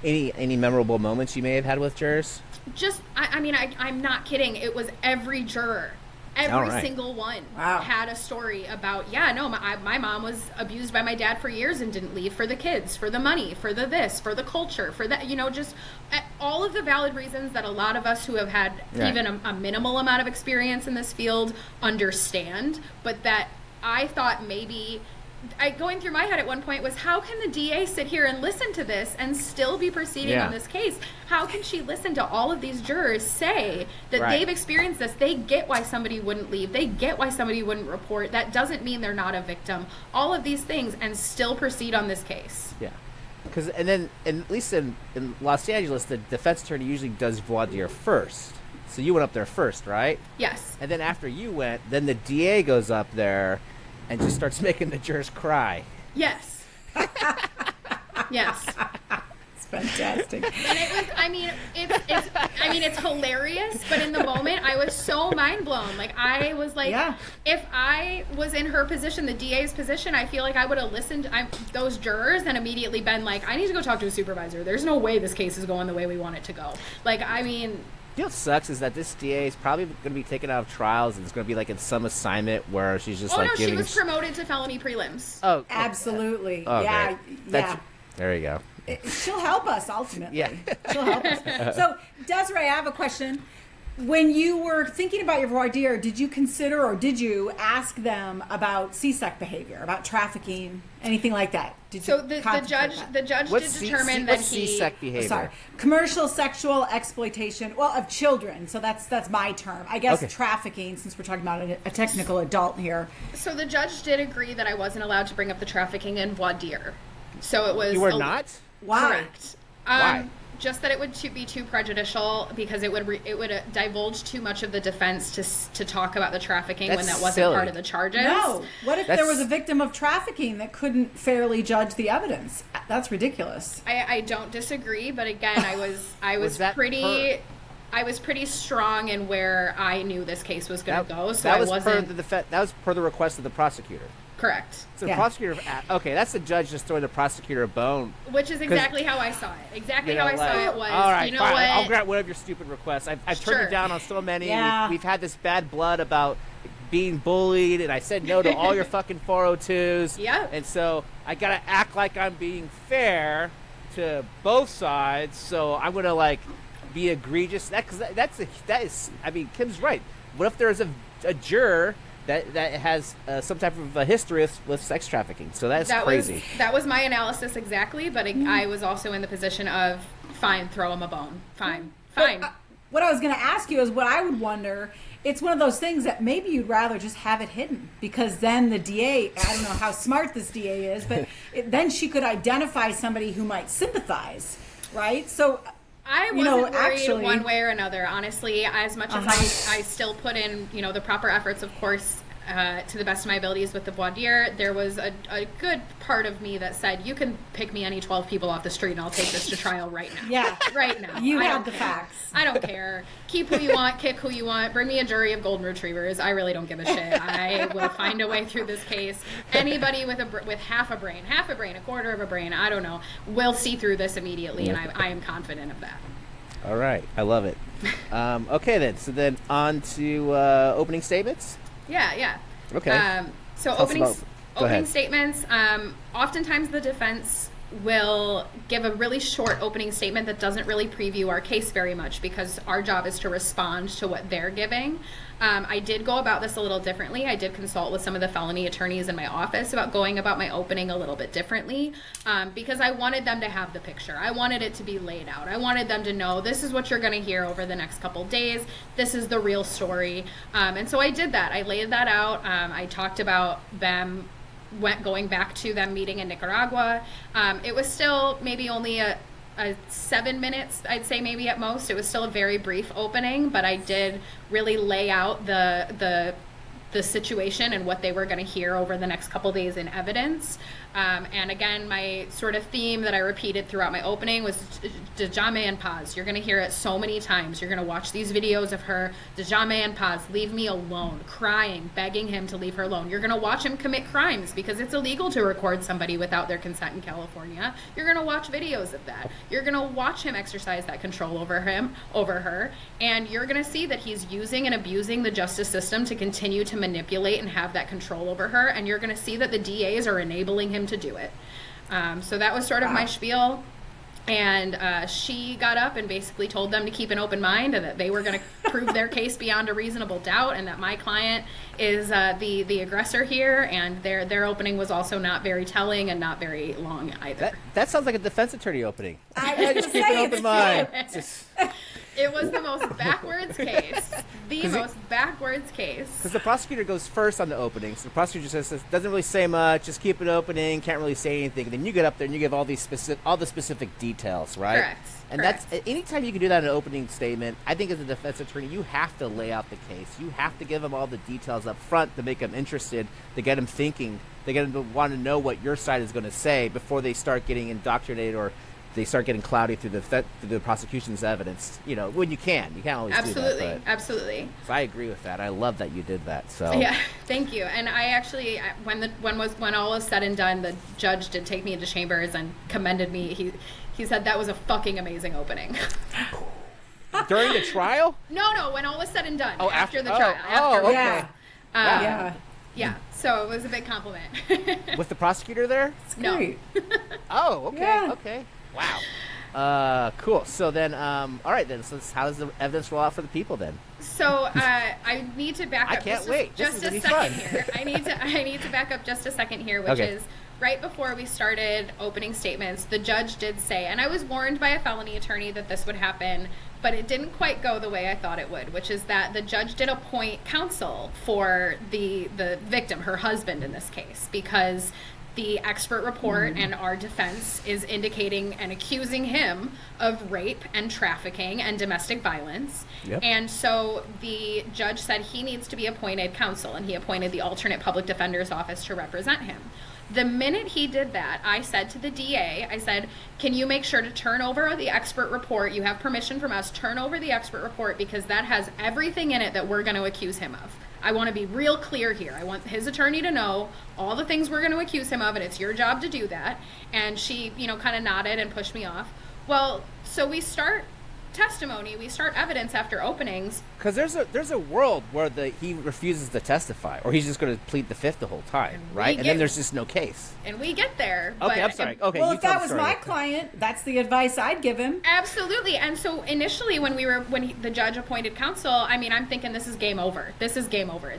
Any memorable moments you may have had with jurors? Just, I'm not kidding. It was every juror. Every single one had a story about, my mom was abused by my dad for years and didn't leave, for the kids, for the money, for the this, for the culture, for that, just all of the valid reasons that a lot of us who have had even a minimal amount of experience in this field understand, but that I thought maybe... going through my head at one point was, how can the DA sit here and listen to this and still be proceeding on this case? How can she listen to all of these jurors say that they've experienced this? They get why somebody wouldn't leave. They get why somebody wouldn't report. That doesn't mean they're not a victim. All of these things, and still proceed on this case. Yeah. Because, and then, at least in Los Angeles, the defense attorney usually does voir dire first. So you went up there first, right? Yes. And then after you went, then the DA goes up there and just starts making the jurors cry. Yes. Yes. It's fantastic. And it was, it's hilarious, but in the moment I was so mind blown. Like, I was like, if I was in her position, the DA's position, I feel like I would have listened to those jurors and immediately been like, I need to go talk to a supervisor. There's no way this case is going the way we want it to go. You know what sucks is that this DA is probably going to be taken out of trials, and it's going to be like in some assignment where she's just she was promoted to felony prelims. Oh, absolutely. Oh, yeah. There you go. She'll help us ultimately. Yeah. She'll help us. So, Desiree, I have a question. When you were thinking about your voir dire, did you consider or did you ask them about CSEC behavior, about trafficking, anything like that? The judge did determine that CSEC behavior? Commercial sexual exploitation, of children. So that's my term. I guess trafficking, since we're talking about a technical adult here. So the judge did agree that I wasn't allowed to bring up the trafficking in voir dire. So it was... You were not? Why? Correct. Why? Just that it would be too prejudicial, because it would divulge too much of the defense to talk about the trafficking when that wasn't silly. Part of the charges. No. What if there was a victim of trafficking that couldn't fairly judge the evidence? That's ridiculous. I don't disagree, but again, I was pretty strong in where I knew this case was going to go. So that was per the request of the prosecutor. Correct. So the prosecutor, that's the judge just throwing the prosecutor a bone. Which is exactly how I saw it. Exactly how I saw it was, all right, you know fine. what? I'll grant one of your stupid requests. I've turned you down on so many. Yeah. We've had this bad blood about being bullied, and I said no to all your fucking 402s. Yeah. And so I got to act like I'm being fair to both sides, so I'm going to, be egregious. Kim's right. What if there's a juror that has some type of a history with sex trafficking? So that's crazy. That was my analysis exactly, but I was also in the position of, fine, throw him a bone. Fine. What I was going to ask you is what I would wonder. It's one of those things that maybe you'd rather just have it hidden, because then the DA, I don't know how smart this DA is, but then she could identify somebody who might sympathize, right? So I wasn't worried one way or another, honestly, as much as I still put in, the proper efforts, of course, to the best of my abilities with the voir dire. There was a good part of me that said, you can pick me any 12 people off the street and I'll take this to trial right now. Yeah. Right now. You had the facts. I don't care. Keep who you want, kick who you want, bring me a jury of golden retrievers. I really don't give a shit. I will find a way through this case. Anybody with half a brain, a quarter of a brain, I don't know, will see through this immediately, and I am confident of that. All right. I love it. Okay, then. So then on to opening statements. Yeah. Okay. So Tell us about- Go opening ahead. statements. Oftentimes the defense will give a really short opening statement that doesn't really preview our case very much because our job is to respond to what they're giving. I did go about this a little differently. I did consult with some of the felony attorneys in my office about going about my opening a little bit differently because I wanted them to have the picture. I wanted it to be laid out. I wanted them to know this is what you're going to hear over the next couple days. This is the real story. And so I did that. I laid that out. I talked about them going back to them meeting in Nicaragua. It was still maybe only a 7 minutes, I'd say maybe at most. It was still a very brief opening, but I did really lay out the situation and what they were going to hear over the next couple days in evidence. And again, my sort of theme that I repeated throughout my opening was Déjame en paz. You're going to hear it so many times. You're going to watch these videos of her, Déjame en paz, leave me alone, crying, begging him to leave her alone. You're going to watch him commit crimes because it's illegal to record somebody without their consent in California. You're going to watch videos of that. You're going to watch him exercise that control over her, and you're going to see that he's using and abusing the justice system to continue to manipulate and have that control over her, and you're going to see that the DAs are enabling him to do it. So that was sort of my spiel. And she got up and basically told them to keep an open mind and that they were going to prove their case beyond a reasonable doubt, and that my client is the aggressor here, and their opening was also not very telling and not very long either. That sounds like a defense attorney opening. I Just keep an open mind. It was the most backwards case. Because the prosecutor goes first on the opening. So the prosecutor just says, doesn't really say much, just keep it opening, can't really say anything. And then you get up there and you give all the specific details, right? Correct. And that's anytime you can do that in an opening statement, I think as a defense attorney, you have to lay out the case. You have to give them all the details up front to make them interested, to get them thinking, to get them to want to know what your side is going to say before they start getting indoctrinated or they start getting cloudy through the prosecution's evidence. You know, when you can't always do that. Absolutely. So I agree with that. I love that you did that. So yeah, thank you. And I actually, when all was said and done, the judge did take me into chambers and commended me. He said that was a fucking amazing opening. During the trial? No, when all was said and done. Oh, after the trial. Okay. Yeah. Yeah. So it was a big compliment. With the prosecutor there? No. Great. Oh, okay. Yeah. Okay. Wow. Cool. So then, all right then. So how does the evidence roll out for the people then? So I need to back up. I can't wait. Just this a is second fun. here. I need to back up just a second here, which Okay. is right before we started opening statements. The judge did say, and I was warned by a felony attorney that this would happen, but it didn't quite go the way I thought it would, which is that the judge did appoint counsel for the victim, her husband in this case, because the expert report and our defense is indicating and accusing him of rape and trafficking and domestic violence. Yep. And so the judge said he needs to be appointed counsel, and he appointed the alternate public defender's office to represent him. The minute he did that, I said to the DA, I said, can you make sure to turn over the expert report? You have permission from us. Turn over the expert report because that has everything in it that we're going to accuse him of. I want to be real clear here. I want his attorney to know all the things we're going to accuse him of, and it's your job to do that. And she, kind of nodded and pushed me off. Well, so we start testimony, we start evidence after openings. Because there's a world where he refuses to testify, or he's just going to plead the fifth the whole time, right? And then there's just no case. And we get there. Okay, I'm sorry. Okay, Well, you if tell that the was story. my client, that's the advice I'd give him. Absolutely. And so initially when the judge appointed counsel, I'm thinking this is game over. This is game over.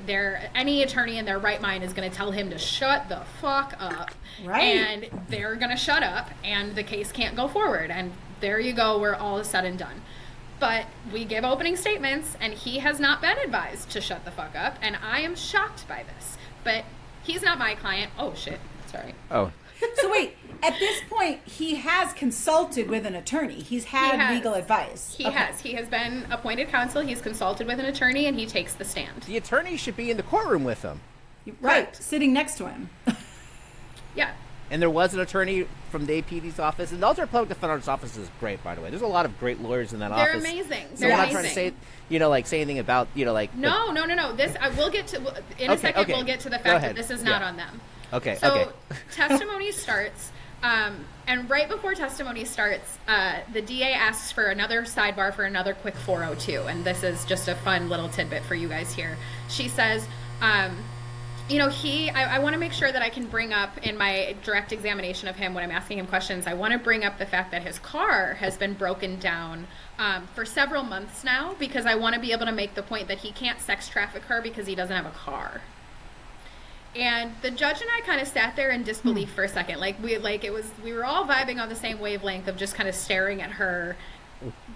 Any attorney in their right mind is going to tell him to shut the fuck up. Right. And they're going to shut up and the case can't go forward. And there you go, where all is said and done. But we give opening statements and he has not been advised to shut the fuck up. And I am shocked by this. But he's not my client. Oh, shit. Sorry. Oh. So wait, at this point, he has consulted with an attorney. He's had legal advice. He has. He has been appointed counsel. He's consulted with an attorney and he takes the stand. The attorney should be in the courtroom with him. Right, Correct. sitting next to him. Yeah. And there was an attorney from the APD's office. And the alternate public defender's office is great, by the way. There's a lot of great lawyers in that They're office. amazing. So They're I'm not amazing. trying to say, say anything about, No. This we'll get to in a second. okay. We'll get to the Go fact ahead. that this is not Yeah. on them. Okay, So okay. testimony starts. And right before testimony starts, the DA asks for another sidebar for another quick 402. And this is just a fun little tidbit for you guys here. She says, you know, I want to make sure that I can bring up in my direct examination of him when I'm asking him questions, I want to bring up the fact that his car has been broken down for several months now, because I want to be able to make the point that he can't sex traffic her because he doesn't have a car. And the judge and I kind of sat there in disbelief for a second. We were all vibing on the same wavelength of just kind of staring at her.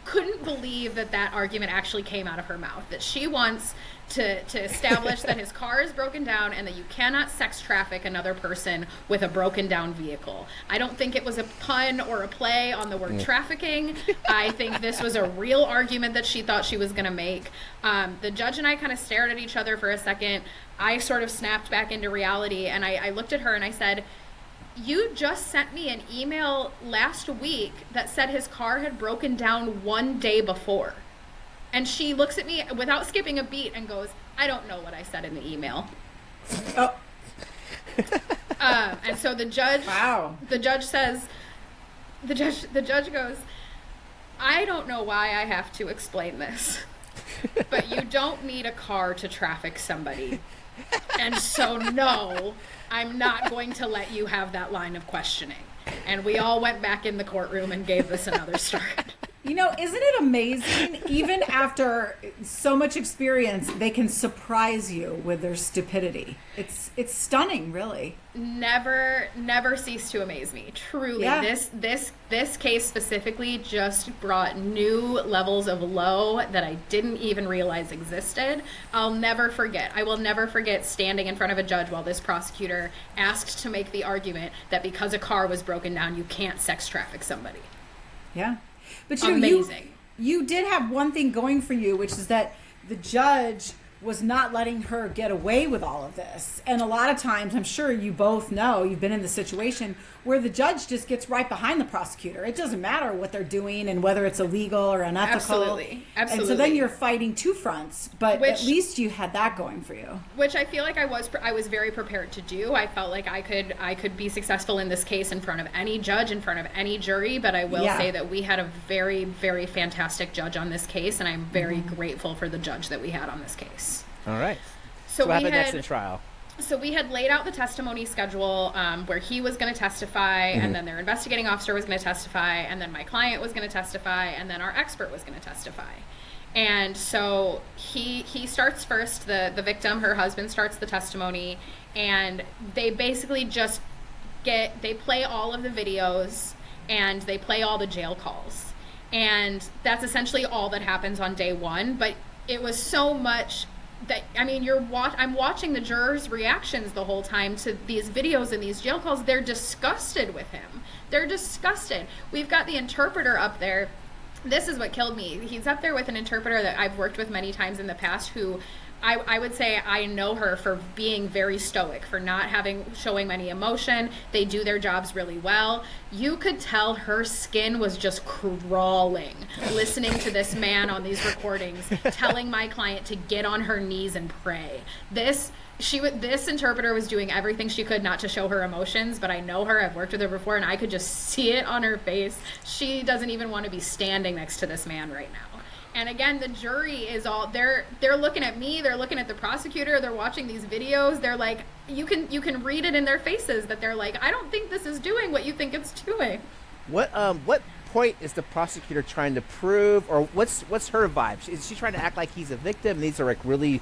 Couldn't believe that argument actually came out of her mouth, that she wants to establish that his car is broken down and that you cannot sex traffic another person with a broken down vehicle. I don't think it was a pun or a play on the word trafficking. I think this was a real argument that she thought she was going to make. The judge and I kind of stared at each other for a second. I sort of snapped back into reality, and I looked at her and I said, you just sent me an email last week that said his car had broken down one day before. And she looks at me without skipping a beat and goes, I don't know what I said in the email. Oh. And so the judge, the judge goes, I don't know why I have to explain this, but you don't need a car to traffic somebody. And so, no, I'm not going to let you have that line of questioning. And we all went back in the courtroom and gave this another start. You know, isn't it amazing? Even after so much experience, they can surprise you with their stupidity. It's stunning, really. Never cease to amaze me. Truly, yeah. This case specifically just brought new levels of low that I didn't even realize existed. I will never forget standing in front of a judge while this prosecutor asked to make the argument that because a car was broken down, you can't sex traffic somebody. Yeah. But amazing. You did have one thing going for you, which is that the judge was not letting her get away with all of this. And a lot of times, I'm sure you both know, you've been in the situation where the judge just gets right behind the prosecutor. It doesn't matter what they're doing and whether it's illegal or unethical. Absolutely. And so then you're fighting two fronts, but at least you had that going for you. Which I feel like I was very prepared to do. I felt like I could be successful in this case in front of any judge, in front of any jury, but I will say that we had a very, very fantastic judge on this case, and I'm very grateful for the judge that we had on this case. All right. So what happened next in trial? So we had laid out the testimony schedule where he was going to testify, and then their investigating officer was going to testify, and then my client was going to testify, and then our expert was going to testify. And so he starts first, the victim, her husband, starts the testimony, and they basically just they play all of the videos, and they play all the jail calls. And that's essentially all that happens on day one, but it was so much that, I mean, I'm watching the jurors' reactions the whole time to these videos and these jail calls. They're disgusted with him. They're disgusted. We've got the interpreter up there. This is what killed me. He's up there with an interpreter that I've worked with many times in the past, who I would say I know her for being very stoic, for not showing any emotion. They do their jobs really well. You could tell her skin was just crawling listening to this man on these recordings telling my client to get on her knees and pray. This interpreter was doing everything she could not to show her emotions, but I know her, I've worked with her before, and I could just see it on her face. She doesn't even want to be standing next to this man right now. And again, the jury is all, they're looking at me, they're looking at the prosecutor, they're watching these videos, they're like, you can read it in their faces that they're like, I don't think this is doing what you think it's doing. What point is the prosecutor trying to prove, or what's her vibe? Is she trying to act like he's a victim? These are like really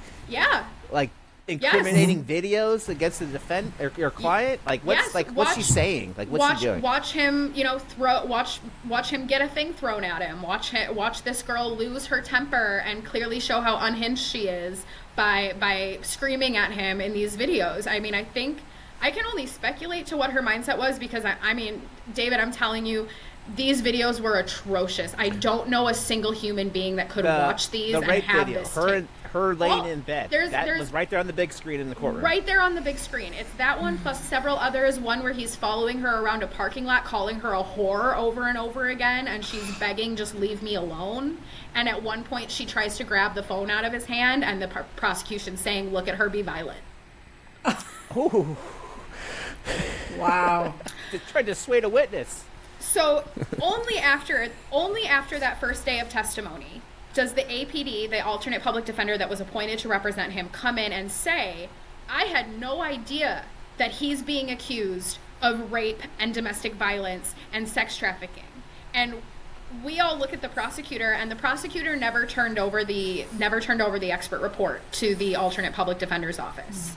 like incriminating videos against the your client? Like what's she saying? Like what's she doing? Watch him, watch him get a thing thrown at him. Watch this girl lose her temper and clearly show how unhinged she is by screaming at him in these videos. I mean, I think I can only speculate to what her mindset was, because I mean, David, I'm telling you, these videos were atrocious. I don't know a single human being that could watch these and have video. this. Her laying in bed. That was right there on the big screen in the courtroom. Right there on the big screen. It's that one plus several others. One where he's following her around a parking lot, calling her a whore over and over again, and she's begging, just leave me alone. And at one point, she tries to grab the phone out of his hand, and the prosecution saying, look at her be violent. Ooh. Wow. They tried to dissuade a witness. So only after that first day of testimony does the APD, the alternate public defender that was appointed to represent him, come in and say, I had no idea that he's being accused of rape and domestic violence and sex trafficking. And we all look at the prosecutor, and the prosecutor never turned over the expert report to the alternate public defender's office.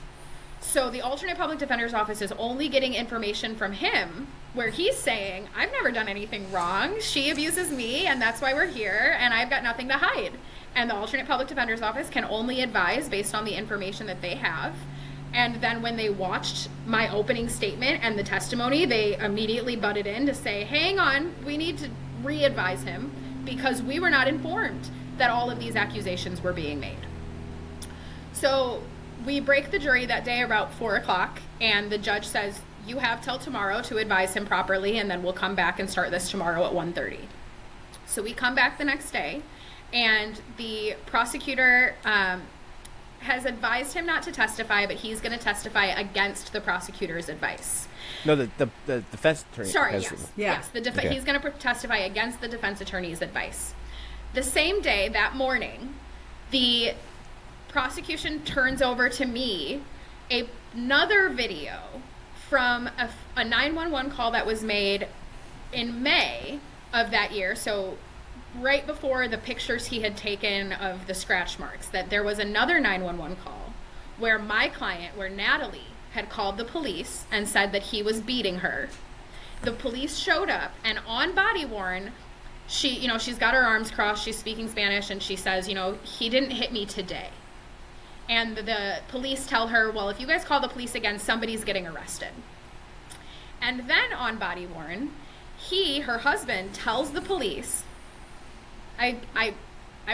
So the alternate public defender's office is only getting information from him where he's saying, I've never done anything wrong. She abuses me, and that's why we're here, and I've got nothing to hide. And the alternate public defender's office can only advise based on the information that they have. And then when they watched my opening statement and the testimony, they immediately butted in to say, hang on, we need to re-advise him because we were not informed that all of these accusations were being made. So we break the jury that day about 4 o'clock, and the judge says, you have till tomorrow to advise him properly, and then we'll come back and start this tomorrow at 1:30. So we come back the next day, and the prosecutor has advised him not to testify, but he's going to testify against the prosecutor's advice. No, the defense attorney. Sorry, has yes. Okay. He's going to testify against the defense attorney's advice. The same day, that morning, the prosecution turns over to me another video from a 911 call that was made in May of that year. So right before the pictures he had taken of the scratch marks, that there was another 911 call where my client, where Natalie, had called the police and said that he was beating her. The police showed up, and on body worn, she's got her arms crossed, she's speaking Spanish, and she says, he didn't hit me today. And the police tell her, well, if you guys call the police again, somebody's getting arrested. And then on body worn, her husband, tells the police, I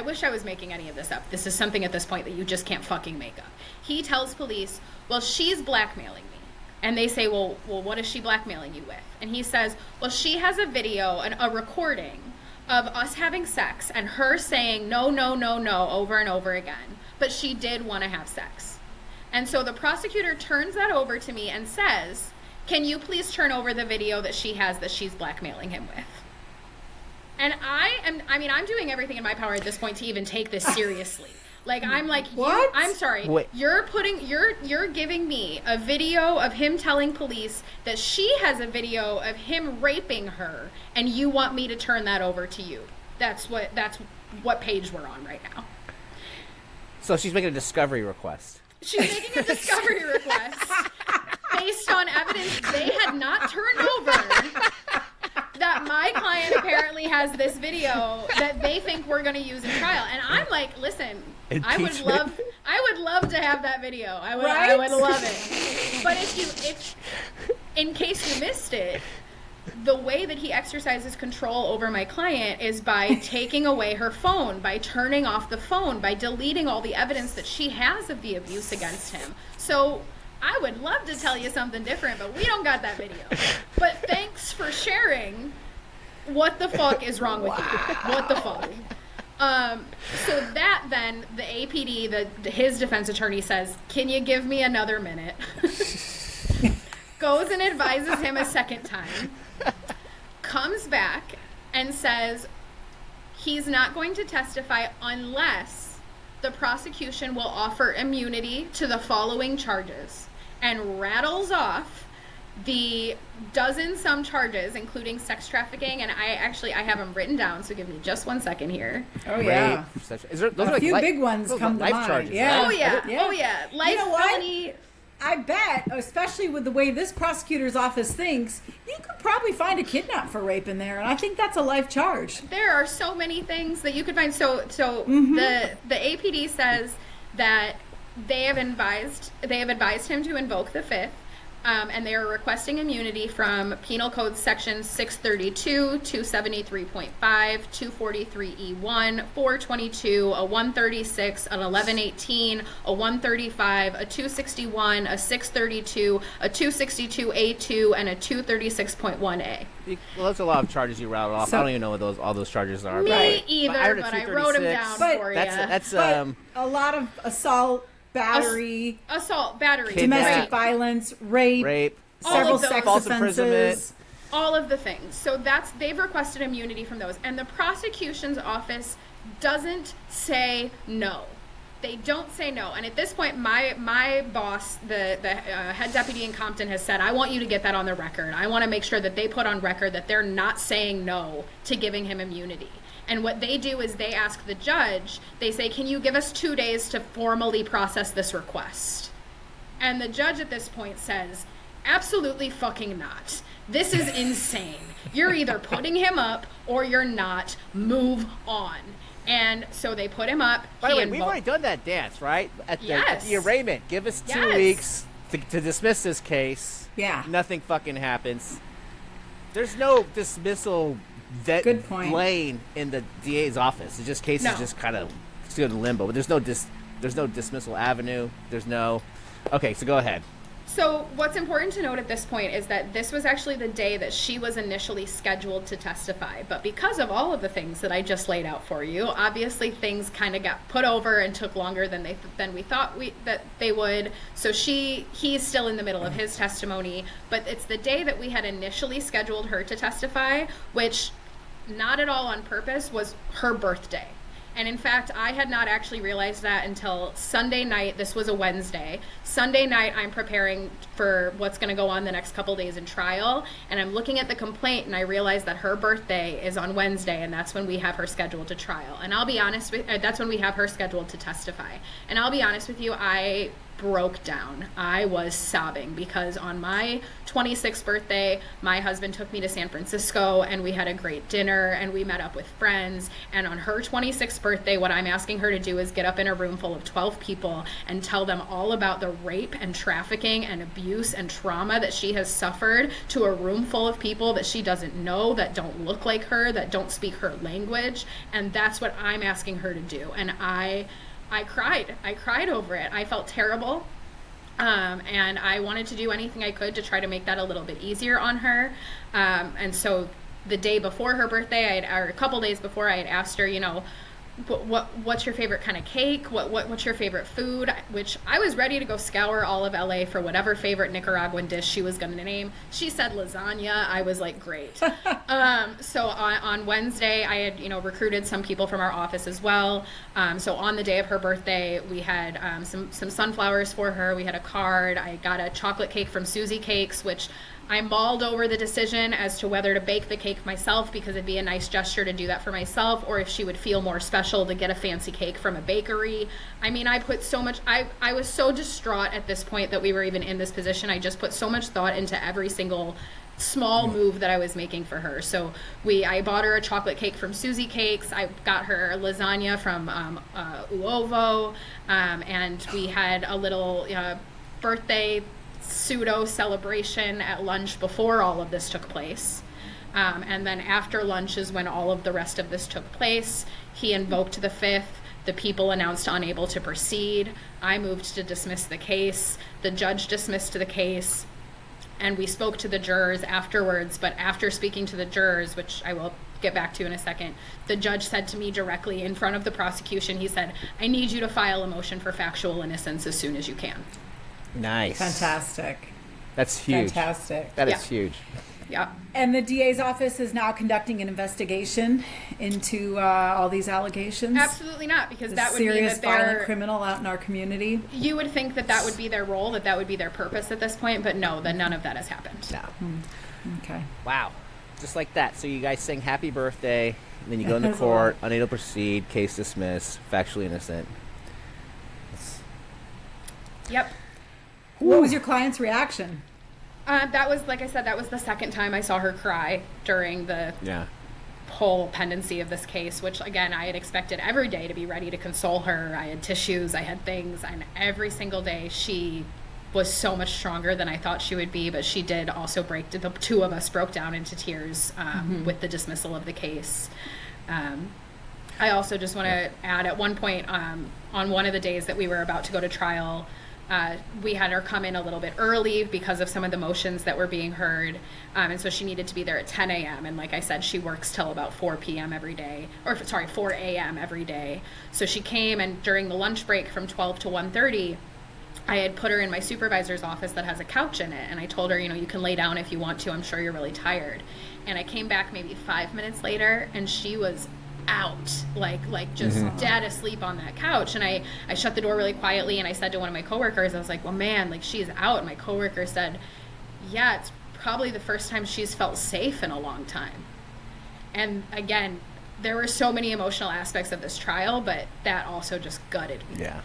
wish I was making any of this up. This is something at this point that you just can't fucking make up. He tells police, well, she's blackmailing me. And they say, well, what is she blackmailing you with? And he says, well, she has a video, a recording of us having sex and her saying no, no, no, no over and over again. But she did want to have sex. And so the prosecutor turns that over to me and says, can you please turn over the video that she has that she's blackmailing him with? And I'm doing everything in my power at this point to even take this seriously. Like, I'm like, what? I'm sorry. Wait. You're giving me a video of him telling police that she has a video of him raping her, and you want me to turn that over to you. That's what page we're on right now. So she's making a discovery request. She's making a discovery request based on evidence they had not turned over, that my client apparently has this video that they think we're going to use in trial. And I'm like, listen, I would love to have that video. I would love it. But if in case you missed it, the way that he exercises control over my client is by taking away her phone, by turning off the phone, by deleting all the evidence that she has of the abuse against him. So I would love to tell you something different, but we don't got that video. But thanks for sharing. What the fuck is wrong with you? What the fuck? So that then, the APD, his defense attorney says, can you give me another minute? Goes and advises him a second time. Comes back and says he's not going to testify unless the prosecution will offer immunity to the following charges, and rattles off the some charges, including sex trafficking, and I have them written down, so give me just 1 second here. Oh yeah, Is there, those a are few like big ones come to life mind. charges, Yeah. right? Oh yeah. Yeah. Oh yeah. Life felony. I bet, especially with the way this prosecutor's office thinks, you could probably find a kidnap for rape in there, and I think that's a life charge. There are so many things that you could find. So the APD says that they have advised him to invoke the Fifth, and they are requesting immunity from Penal Code Section 632, 273.5, 243E1, 422, a 136, an 1118, a 135, a 261, a 632, a 262A2, and a 236.1A. Well, that's a lot of charges you rattled off. I don't even know what all those charges are. Me either, but I wrote them down for you. That's a lot of assault, battery, assault, battery, domestic violence, rape, several those. sex False offenses. imprisonment. All of the things. So they've requested immunity from those. And the prosecution's office doesn't say no. They don't say no. And at this point, my boss, the head deputy in Compton, has said, I want you to get that on the record. I want to make sure that they put on record that they're not saying no to giving him immunity. And what they do is they ask the judge, they say, can you give us 2 days to formally process this request? And the judge at this point says, absolutely fucking not. This is insane. You're either putting him up or you're not. Move on. And so they put him up. By the way, we've already done that dance, right? At the arraignment. Give us 2 weeks to dismiss this case. Yeah. Nothing fucking happens. There's no dismissal lane in the DA's office. It's just cases just kind of go to limbo. But there's no dismissal avenue. There's no. Okay, so go ahead. So what's important to note at this point is that this was actually the day that she was initially scheduled to testify. But because of all of the things that I just laid out for you, obviously things kind of got put over and took longer than we thought that they would. So he's still in the middle of his testimony, but it's the day that we had initially scheduled her to testify, which not at all on purpose was her birthday. And in fact, I had not actually realized that until Sunday night. This was a Wednesday. Sunday night, I'm preparing for what's going to go on the next couple days in trial. And I'm looking at the complaint, and I realize that her birthday is on Wednesday, and that's when we have her scheduled to trial. And I'll be honest with that's when we have her scheduled to testify. And I'll be honest with you, I broke down. I was sobbing because on my 26th birthday, my husband took me to San Francisco and we had a great dinner and we met up with friends. And on her 26th birthday, what I'm asking her to do is get up in a room full of 12 people and tell them all about the rape and trafficking and abuse and trauma that she has suffered to a room full of people that she doesn't know, that don't look like her, that don't speak her language. And that's what I'm asking her to do. And I cried over it. I felt terrible. And I wanted to do anything I could to try to make that a little bit easier on her. And so the day before her birthday, or a couple days before, I had asked her, what's your favorite kind of cake? What's your favorite food? Which I was ready to go scour all of LA for whatever favorite Nicaraguan dish she was going to name. She said lasagna. I was like, great. So on Wednesday, I had, recruited some people from our office as well. So on the day of her birthday, we had some sunflowers for her. We had a card. I got a chocolate cake from Susie Cakes, which I mulled over the decision as to whether to bake the cake myself, because it'd be a nice gesture to do that for myself, or if she would feel more special to get a fancy cake from a bakery. I mean, I put so much, I was so distraught at this point that we were even in this position. I just put so much thought into every single small move that I was making for her. So I bought her a chocolate cake from Susie Cakes. I got her lasagna from Uovo, and we had a little birthday pseudo celebration at lunch before all of this took place. And then after lunch is when all of the rest of this took place. He invoked the fifth. The people announced unable to proceed. I moved to dismiss the case. The judge dismissed the case. And we spoke to the jurors afterwards. But after speaking to the jurors, which I will get back to in a second, the judge said to me directly in front of the prosecution, he said, I need you to file a motion for factual innocence as soon as you can. Nice. Fantastic. That's huge. Fantastic. That is huge. Yeah. And the DA's office is now conducting an investigation into all these allegations? Absolutely not, because that would mean serious that they're violent criminal out in our community? You would think that would be their role, that would be their purpose at this point, but no, that none of that has happened. No. Okay. Wow. Just like that. So you guys sing happy birthday, and then you go into court, unable to proceed, case dismissed, factually innocent. Yep. What was your client's reaction? That was, like I said, that was the second time I saw her cry during the whole pendency of this case, which, again, I had expected every day to be ready to console her. I had tissues, I had things, and every single day she was so much stronger than I thought she would be, but she did also the two of us broke down into tears with the dismissal of the case. I also just want to add, at one point, on one of the days that we were about to go to trial, we had her come in a little bit early because of some of the motions that were being heard. And so she needed to be there at 10 a.m. And like I said, she works till about 4 p.m. every day, 4 a.m. every day. So she came, and during the lunch break from 12 to 1:30, I had put her in my supervisor's office that has a couch in it, and I told her, you know, you can lay down if you want to. I'm sure you're really tired. And I came back maybe 5 minutes later, and she was out, like just dead asleep on that couch. And I shut the door really quietly, and I said to one of my coworkers, I was like, well, man, like, she's out. And my coworker said, yeah, it's probably the first time she's felt safe in a long time. And again, there were so many emotional aspects of this trial, but that also just gutted me. Yeah.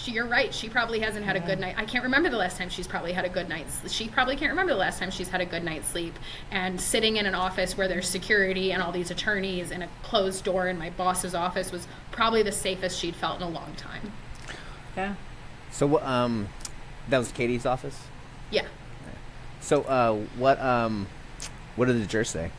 You're right, she probably hasn't had a good night. I can't remember the last time she's probably had a good night's sleep. She probably can't remember the last time she's had a good night's sleep. And sitting in an office where there's security and all these attorneys and a closed door in my boss's office was probably the safest she'd felt in a long time. Yeah. So that was Katie's office? Yeah. So what did the jurors say?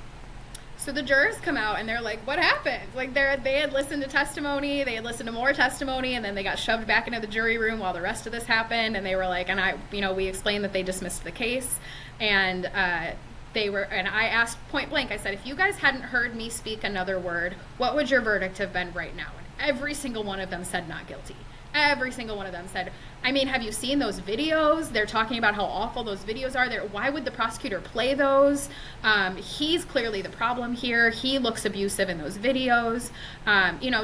So the jurors come out and they're like, what happened? Like, they had listened to testimony, they had listened to more testimony, and then they got shoved back into the jury room while the rest of this happened. And they were like, we explained that they dismissed the case. And I asked point blank, I said, if you guys hadn't heard me speak another word, what would your verdict have been right now? And every single one of them said not guilty. Every single one of them said, I mean, have you seen those videos? They're talking about how awful those videos are. Why would the prosecutor play those? He's clearly the problem here. He looks abusive in those videos.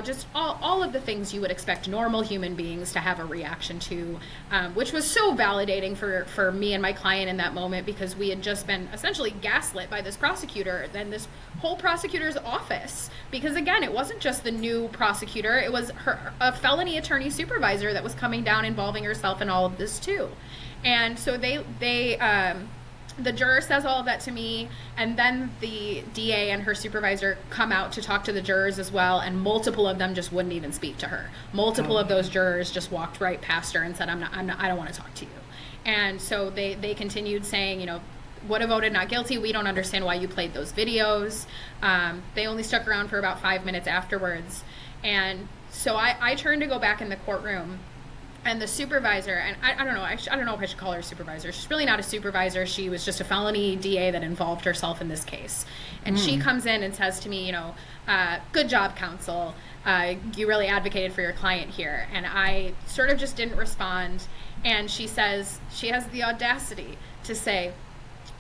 Just all of the things you would expect normal human beings to have a reaction to, which was so validating for me and my client in that moment, because we had just been essentially gaslit by this prosecutor and this whole prosecutor's office. Because again, it wasn't just the new prosecutor. It was a felony attorney supervisor that was coming down involving herself in all of this too. And so the juror says all of that to me, and then the DA and her supervisor come out to talk to the jurors as well, and multiple of them just wouldn't even speak to her. Multiple of those jurors just walked right past her and said, I don't want to talk to you. And so they continued saying, would have voted not guilty. We don't understand why you played those videos. They only stuck around for about 5 minutes afterwards. And so I turned to go back in the courtroom, and the supervisor, and I don't know, I don't know if I should call her a supervisor. She's really not a supervisor. She was just a felony DA that involved herself in this case. And she comes in and says to me, good job, counsel. You really advocated for your client here. And I sort of just didn't respond. And she says, she has the audacity to say,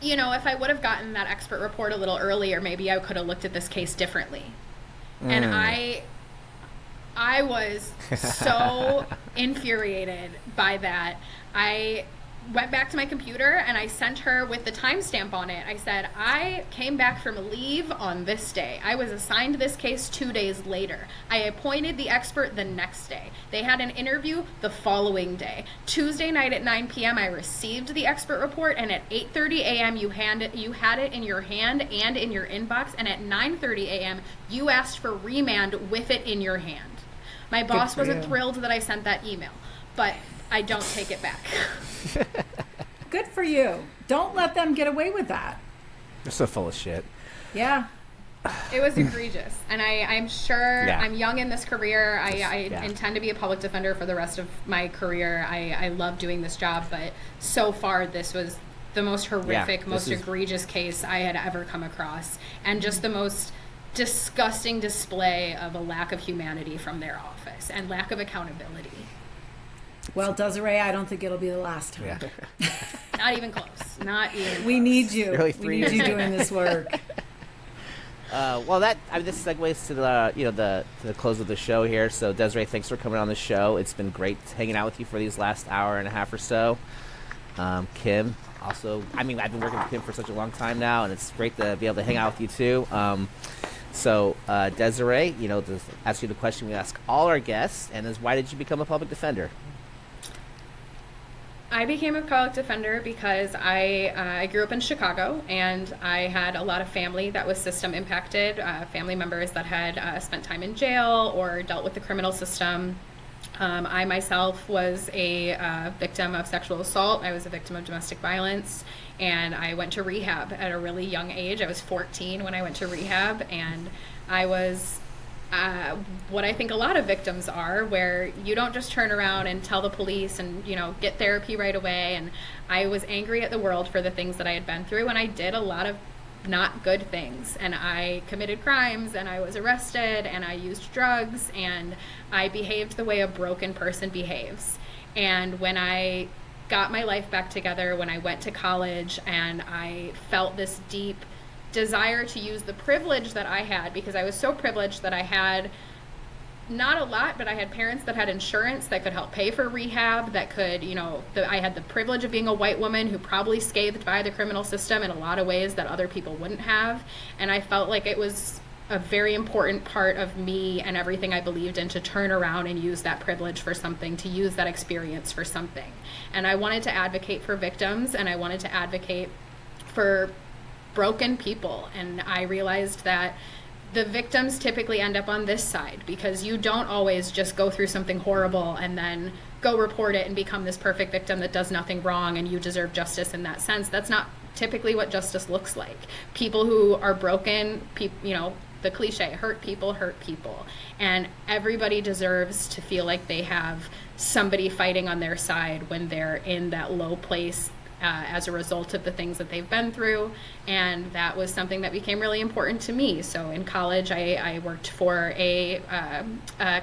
if I would have gotten that expert report a little earlier, maybe I could have looked at this case differently. And I was so infuriated by that. I went back to my computer and I sent her with the timestamp on it. I said, I came back from leave on this day. I was assigned this case 2 days later. I appointed the expert the next day. They had an interview the following day. Tuesday night at 9 p.m. I received the expert report, and at 8:30 a.m. you had it in your hand and in your inbox, and at 9:30 a.m. you asked for remand with it in your hand. My boss wasn't thrilled that I sent that email, but I don't take it back. Good for you. Don't let them get away with that. They're so full of shit. Yeah. It was egregious. And I'm sure I'm young in this career. I intend to be a public defender for the rest of my career. I love doing this job, but so far this was the most horrific, most egregious case I had ever come across. And just the most disgusting display of a lack of humanity from their office and lack of accountability. Well, Desiree, I don't think it'll be the last time. Yeah. Not even close. Not even close. We need you. Really, we need you doing this work. This segues to the close of the show here. So Desiree, thanks for coming on the show. It's been great hanging out with you for these last hour and a half or so. Kim, also, I've been working with Kim for such a long time now, and it's great to be able to hang out with you too. Desiree, to ask you the question we ask all our guests, and is, why did you become a public defender? I became a public defender because I grew up in Chicago, and I had a lot of family that was system impacted, family members that had spent time in jail or dealt with the criminal system. I myself was a victim of sexual assault. I was a victim of domestic violence, and I went to rehab at a really young age. I was 14 when I went to rehab, and I was what I think a lot of victims are, where you don't just turn around and tell the police and get therapy right away. And I was angry at the world for the things that I had been through, and I did a lot of not good things, and I committed crimes, and I was arrested, and I used drugs, and I behaved the way a broken person behaves. And when I got my life back together, when I went to college, and I felt this deep desire to use the privilege that I had, because I was so privileged that I had not a lot, but I had parents that had insurance that could help pay for rehab, that could, I had the privilege of being a white woman who probably scathed by the criminal system in a lot of ways that other people wouldn't have. And I felt like it was a very important part of me and everything I believed in to turn around and use that privilege for something, to use that experience for something. And I wanted to advocate for victims, and I wanted to advocate for broken people. And I realized that the victims typically end up on this side, because you don't always just go through something horrible and then go report it and become this perfect victim that does nothing wrong and you deserve justice in that sense. That's not typically what justice looks like. People who are broken, the cliche, hurt people. And everybody deserves to feel like they have somebody fighting on their side when they're in that low place as a result of the things that they've been through. And that was something that became really important to me. So in college, I worked for a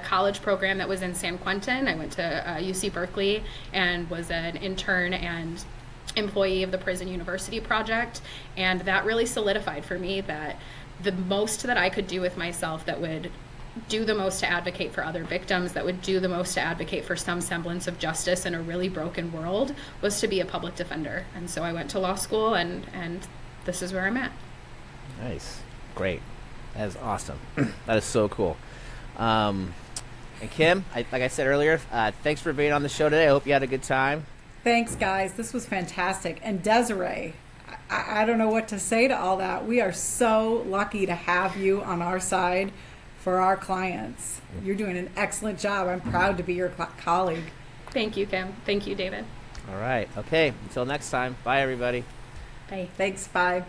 college program that was in San Quentin. I went to UC Berkeley and was an intern and employee of the Prison University Project. And that really solidified for me that the most that I could do with myself that would do the most to advocate for other victims, that would do the most to advocate for some semblance of justice in a really broken world, was to be a public defender. And so I went to law school, and this is where I'm at. Nice. Great. That is awesome. That is so cool. And Kim, like I said earlier, thanks for being on the show today. I hope you had a good time. Thanks, guys. This was fantastic. And Desiree, I don't know what to say to all that. We are so lucky to have you on our side for our clients. You're doing an excellent job. I'm proud to be your colleague. Thank you, Kim. Thank you, David. All right. Okay. Until next time. Bye, everybody. Bye. Thanks. Bye.